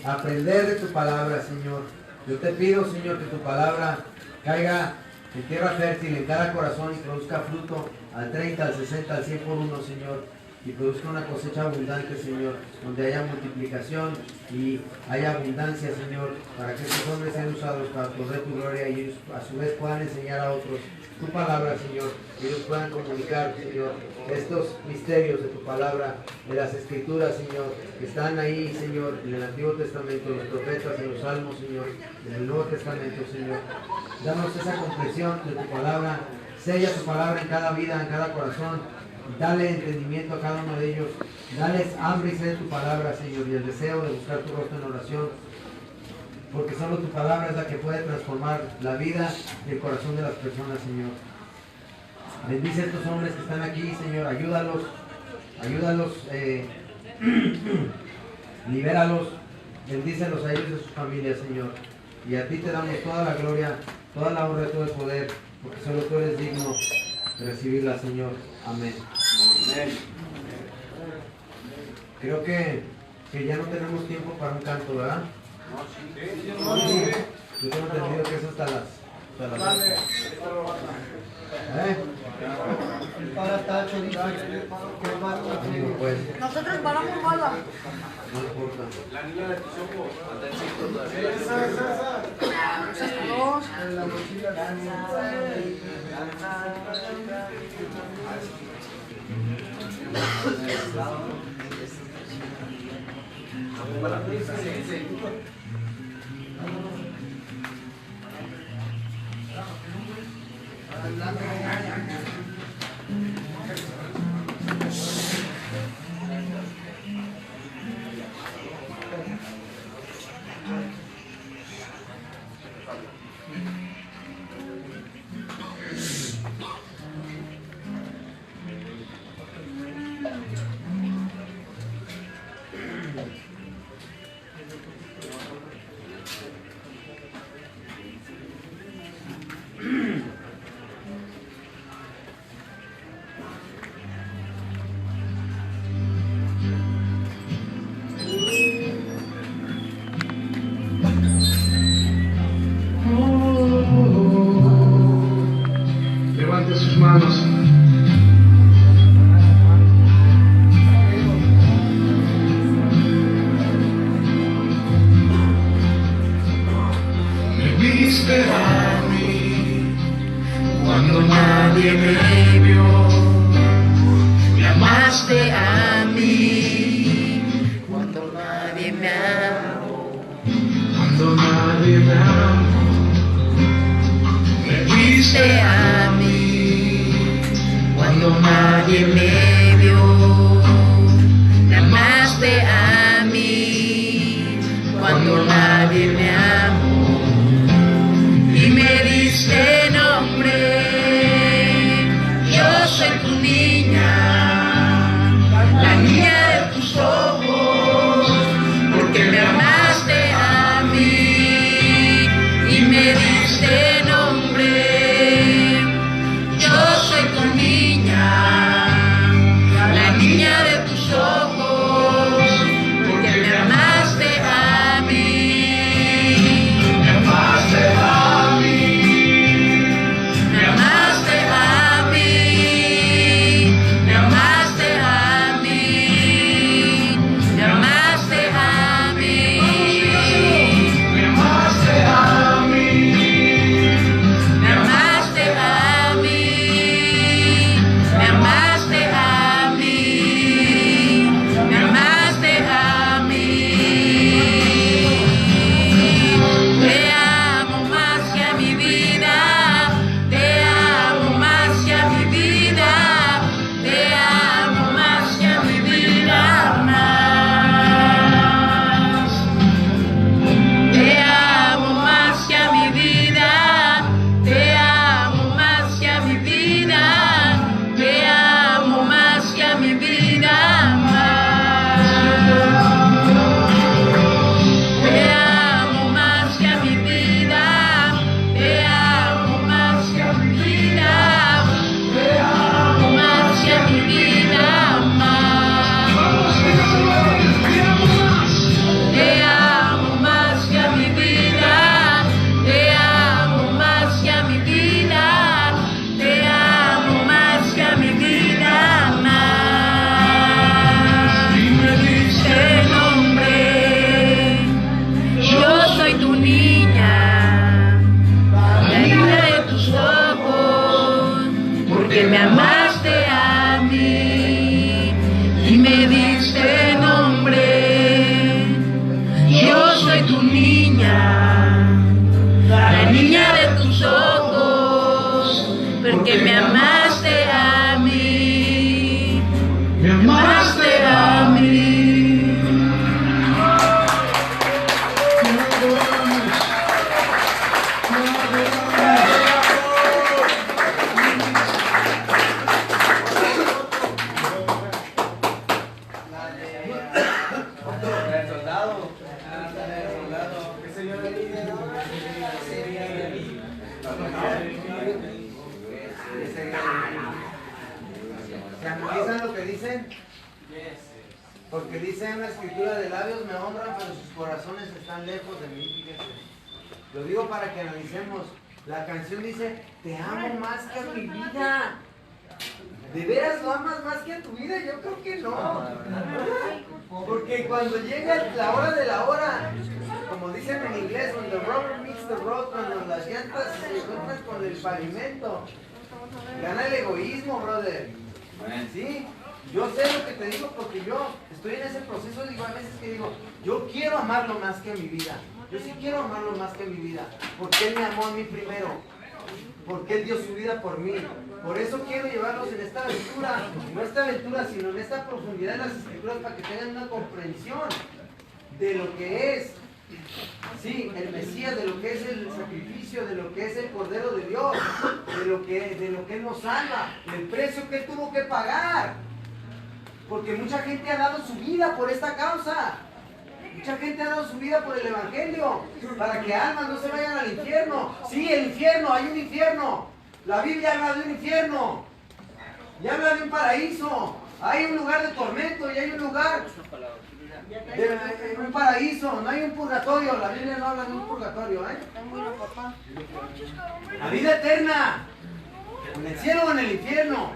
aprender de tu palabra, Señor. Yo te pido, Señor, que tu palabra caiga en tierra fértil, en cada corazón y produzca fruto al 30, al 60, al 100 por uno, Señor. Y produzca una cosecha abundante, Señor, donde haya multiplicación y haya abundancia, Señor, para que estos hombres sean usados para poner tu gloria y ellos a su vez puedan enseñar a otros tu palabra, Señor, y ellos puedan comunicar, Señor, estos misterios de tu palabra, de las Escrituras, Señor, que están ahí, Señor, en el Antiguo Testamento, en los profetas, en los Salmos, Señor, en el Nuevo Testamento, Señor. Danos esa comprensión de tu palabra, sella tu palabra en cada vida, en cada corazón. Dale entendimiento a cada uno de ellos. Dales hambre y sed de tu palabra, Señor, y el deseo de buscar tu rostro en oración. Porque solo tu palabra es la que puede transformar la vida y el corazón de las personas, Señor. Bendice a estos hombres que están aquí, Señor. Ayúdalos. Libéralos. Bendícelos a ellos y a sus familias, Señor. Y a ti te damos toda la gloria, toda la honra y todo el poder. Porque solo tú eres digno de recibirla, Señor. Amén. Amén. Creo que ya no tenemos tiempo para un canto, ¿verdad? Sí. Yo tengo entendido que es hasta las 8. Para Tacho dice No, pues, Nosotros paramos bola. no importa. La niña de tus ojos, anda en ciclo todavía. en la mochila. manos. Me viste a mí cuando nadie me vio. Me amaste a mí Cuando nadie me amó, cuando nadie me amó. Me viste a mí, cuando nadie me vio, me amaste a mí, cuando nadie me amó, y me diste nombre, yo soy tu niña, la niña de tus ojos, porque me amaste a mí, y me diste nombre. Yo soy tu niña, la niña de tus ojos, porque me amaste a mí. Me amaste a mí. Me amaste a mí. Me amaste a mí. Me amaste a mí. Me amaste a mí. Me amaste a mí, me amaste a mí, me amaste a mí. Te amo más que a mi vida, te amo más que a mi vida, te amo más que a mi vida más. Te amo más que a mi vida, te amo más que a mi vida, te amo más que a mi vida más. Te amo más que a mi vida, te amo más que a mi vida, te amo más que a mi vida más. Te amo más que a mi vida, te amo más que a mi vida, te amo más que a mi vida más. Y me diste nombre, yo soy tu niña, la niña de tus ojos, porque me amaste a mí y me diste nombre. Yo soy tu niña, la niña de tus ojos, porque me amaste a mí, me amaste a mí. ¿Se analizan lo que dicen? Porque dice en la escritura, de labios me honran, pero sus corazones están lejos de mí, fíjense. Lo digo para que analicemos. La canción dice, te amo más que a mi vida. ¿De veras lo amas más que a tu vida? Yo creo que no. Porque cuando llega la hora de la hora, como dicen en inglés, when the rubber meets the road, cuando las llantas se encuentran con el pavimento, gana el egoísmo, brother. ¿Sí? Yo sé lo que te digo porque yo estoy en ese proceso, digo a veces que digo, yo quiero amarlo más que a mi vida. Yo sí quiero amarlo más que a mi vida. Porque Él me amó a mí primero. Porque Él dio su vida por mí. Por eso quiero llevarlos en esta aventura. No esta aventura, sino en esta profundidad de las escrituras para que tengan una comprensión de lo que es. Sí, el Mesías, de lo que es el sacrificio, de lo que es el Cordero de Dios, de lo que Él nos salva, el precio que Él tuvo que pagar. Porque mucha gente ha dado su vida por esta causa. Mucha gente ha dado su vida por el Evangelio, para que almas no se vayan al infierno. Sí, el infierno, hay un infierno. La Biblia habla de un infierno. Y habla de un paraíso. Hay un lugar de tormento y hay un lugar de un paraíso. No hay un purgatorio. La Biblia no habla de un purgatorio, ¿eh? La vida eterna. en el cielo o en el infierno.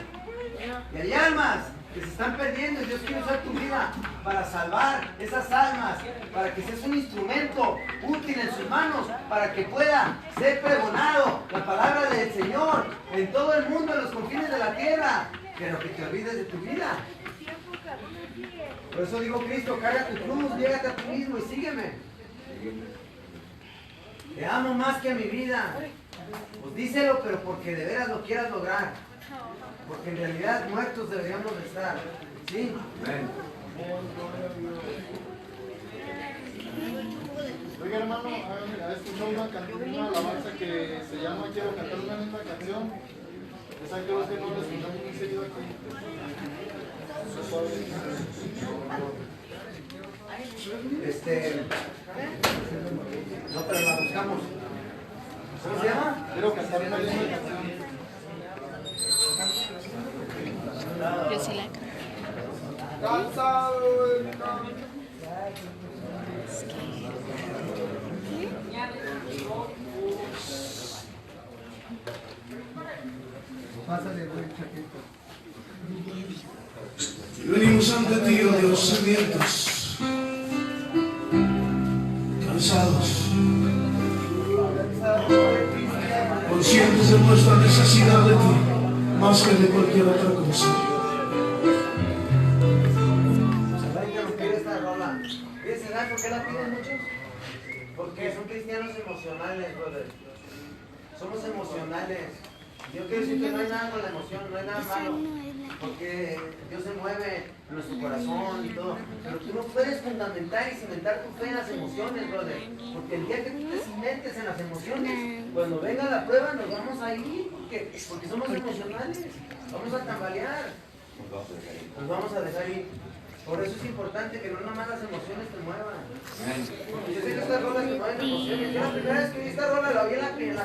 Y hay almas que se están perdiendo y Dios quiere usar tu vida para salvar esas almas, para que seas un instrumento útil en sus manos, para que pueda ser pregonado la palabra del Señor en todo el mundo, en los confines de la tierra, pero que te olvides de tu vida. Por eso digo, Cristo, carga tu cruz, llégate a ti mismo y sígueme. Te amo más que a mi vida. Pues díselo, pero porque de veras lo quieras lograr. Porque en realidad muertos deberíamos de estar. ¿Sí? Amén. Oiga, hermano, ¿ha escuchado una alabanza que se llama Quiero cantar una linda canción? Esa creo que no la escuchamos muy seguido aquí. No, pero la buscamos. ¿Cómo se llama? Quiero cantar una linda canción. Yo sí la canto. Cansado del camino. Pásale, güey, chaquito. Venimos ante ti, oh Dios, sedientos, cansados, conscientes de nuestra necesidad de ti, más que de cualquier otra cosa. Va a interrumpir esta rola. ¿Sabes por qué la piden muchos? Porque son cristianos emocionales, brother. Somos emocionales. Yo quiero decir que no hay nada con la emoción, no hay nada malo. Porque Dios se mueve en nuestro corazón y todo. Pero tú no puedes fundamentar y cimentar tu fe en las emociones, brother. Porque el día que tú te cimentes en las emociones, cuando venga la prueba nos vamos a ir. Porque somos emocionales. Vamos a tambalear. Nos vamos a dejar ir. Por eso es importante que no nomás las emociones te muevan. Yo sé que estas rolas te mueven emociones. Yo la primera vez que vi esta rola la vi en la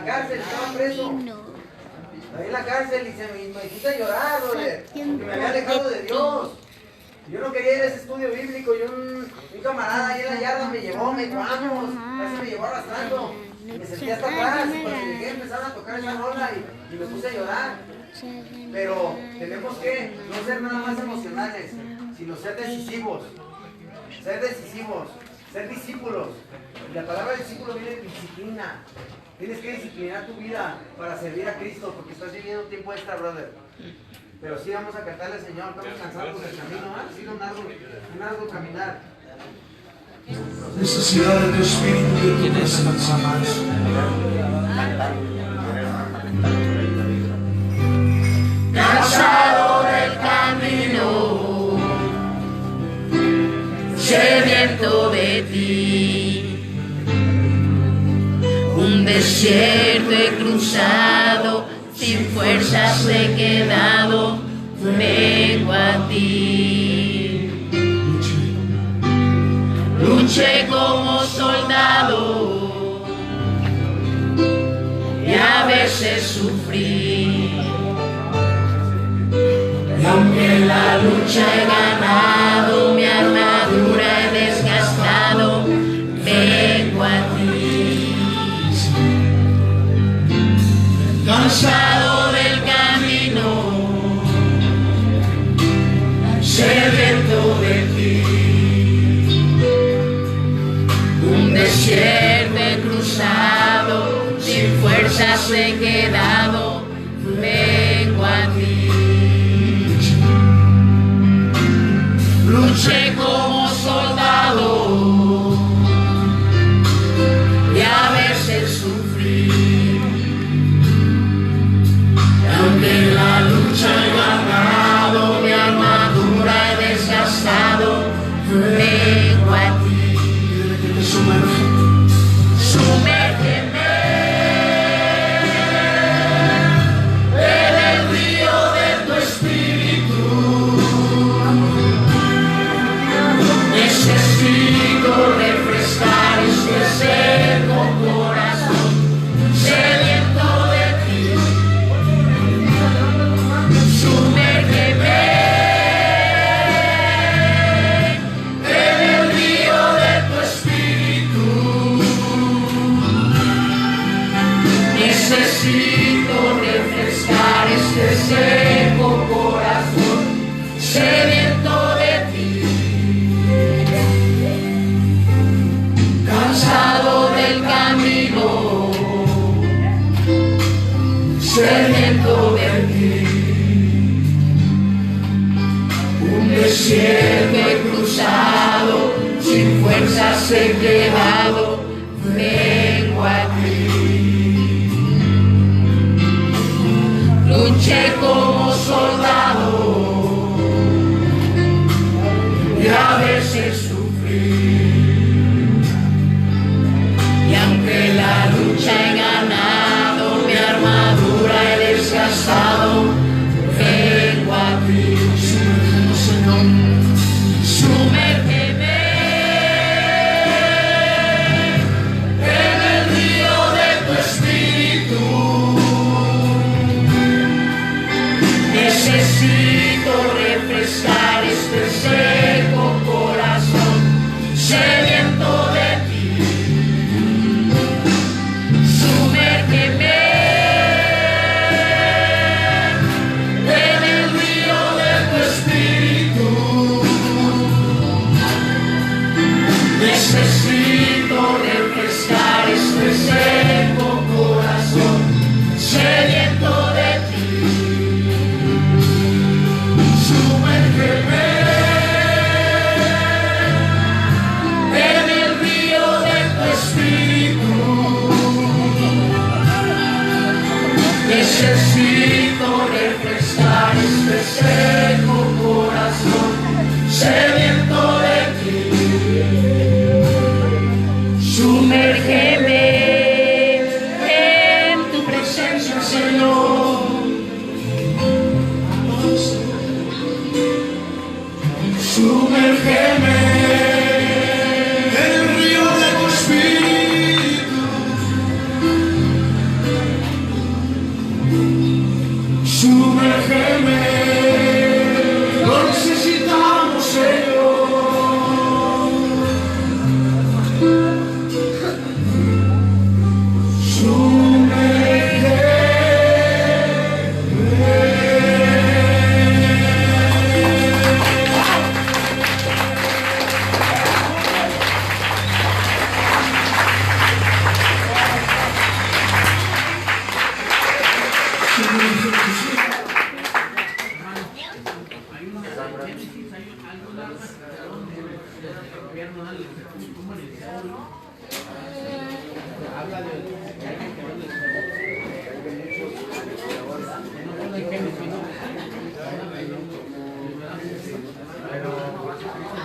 cárcel, estaba preso. La vi en la cárcel y me puse a llorar, brother, porque me había alejado de Dios. Yo no quería ir a ese estudio bíblico y un camarada ahí en la yarda me llevó, me dijo, vamos, casi me llevó arrastrando. Y me sentí hasta atrás y cuando llegué empezaron a tocar esa rola y me puse a llorar. Pero tenemos que no ser nada más emocionales, sino ser decisivos. Ser decisivos, ser discípulos. Y la palabra discípulo viene de disciplina. Tienes que disciplinar tu vida para servir a Cristo, porque estás viviendo un tiempo extra, brother. Pero sí vamos a cantarle al Señor, estamos cansados por el camino, ¿eh? Ha sido un arduo caminar. Necesidad de tu espíritu y de tu presencia. Cansado del camino, sediento de ti, un desierto he cruzado, sin fuerzas he quedado, vengo a ti. Luché como soldado y a veces sufrí. Y aunque la lucha he ganado, mi armadura he desgastado, vengo a ti. Cansado del camino, sediento de ti, un desierto he cruzado, sin fuerzas he quedado, vengo a ti. Luché como soldado y a veces sufrí. Y aunque la lucha he ganado, mi armadura he desgastado, vengo a ti. Sumérgeme en el río de tu espíritu. Necesito refrescar este seco corazón, sediento de ti. Sumérgeme en el río de tu espíritu. Necesito refrescar refrescar este seco corazón sediento de ti, cansado del camino, sediento de ti. Un desierto he cruzado, sin fuerzas he quedado, vengo a ti. Luché como soldado y a veces sufrí, y aunque la lucha he ganado, mi armadura he desgastado, vengo a ti. Sumérgeme en el río de tu espíritu. Necesito refrescar este seco corazón sediento de ti. Sumérgeme en el río de tu espíritu. Necesito refrescar este seco corazón sediento de ti. Sumérgeme en el río de tu espíritu. Necesito refrescar este seco corazón sediento de ti. Sumérgeme en tu presencia, Señor. Sumérgeme en el río de tu espíritu. Sumérgeme, lo necesitamos, Señor. Hay una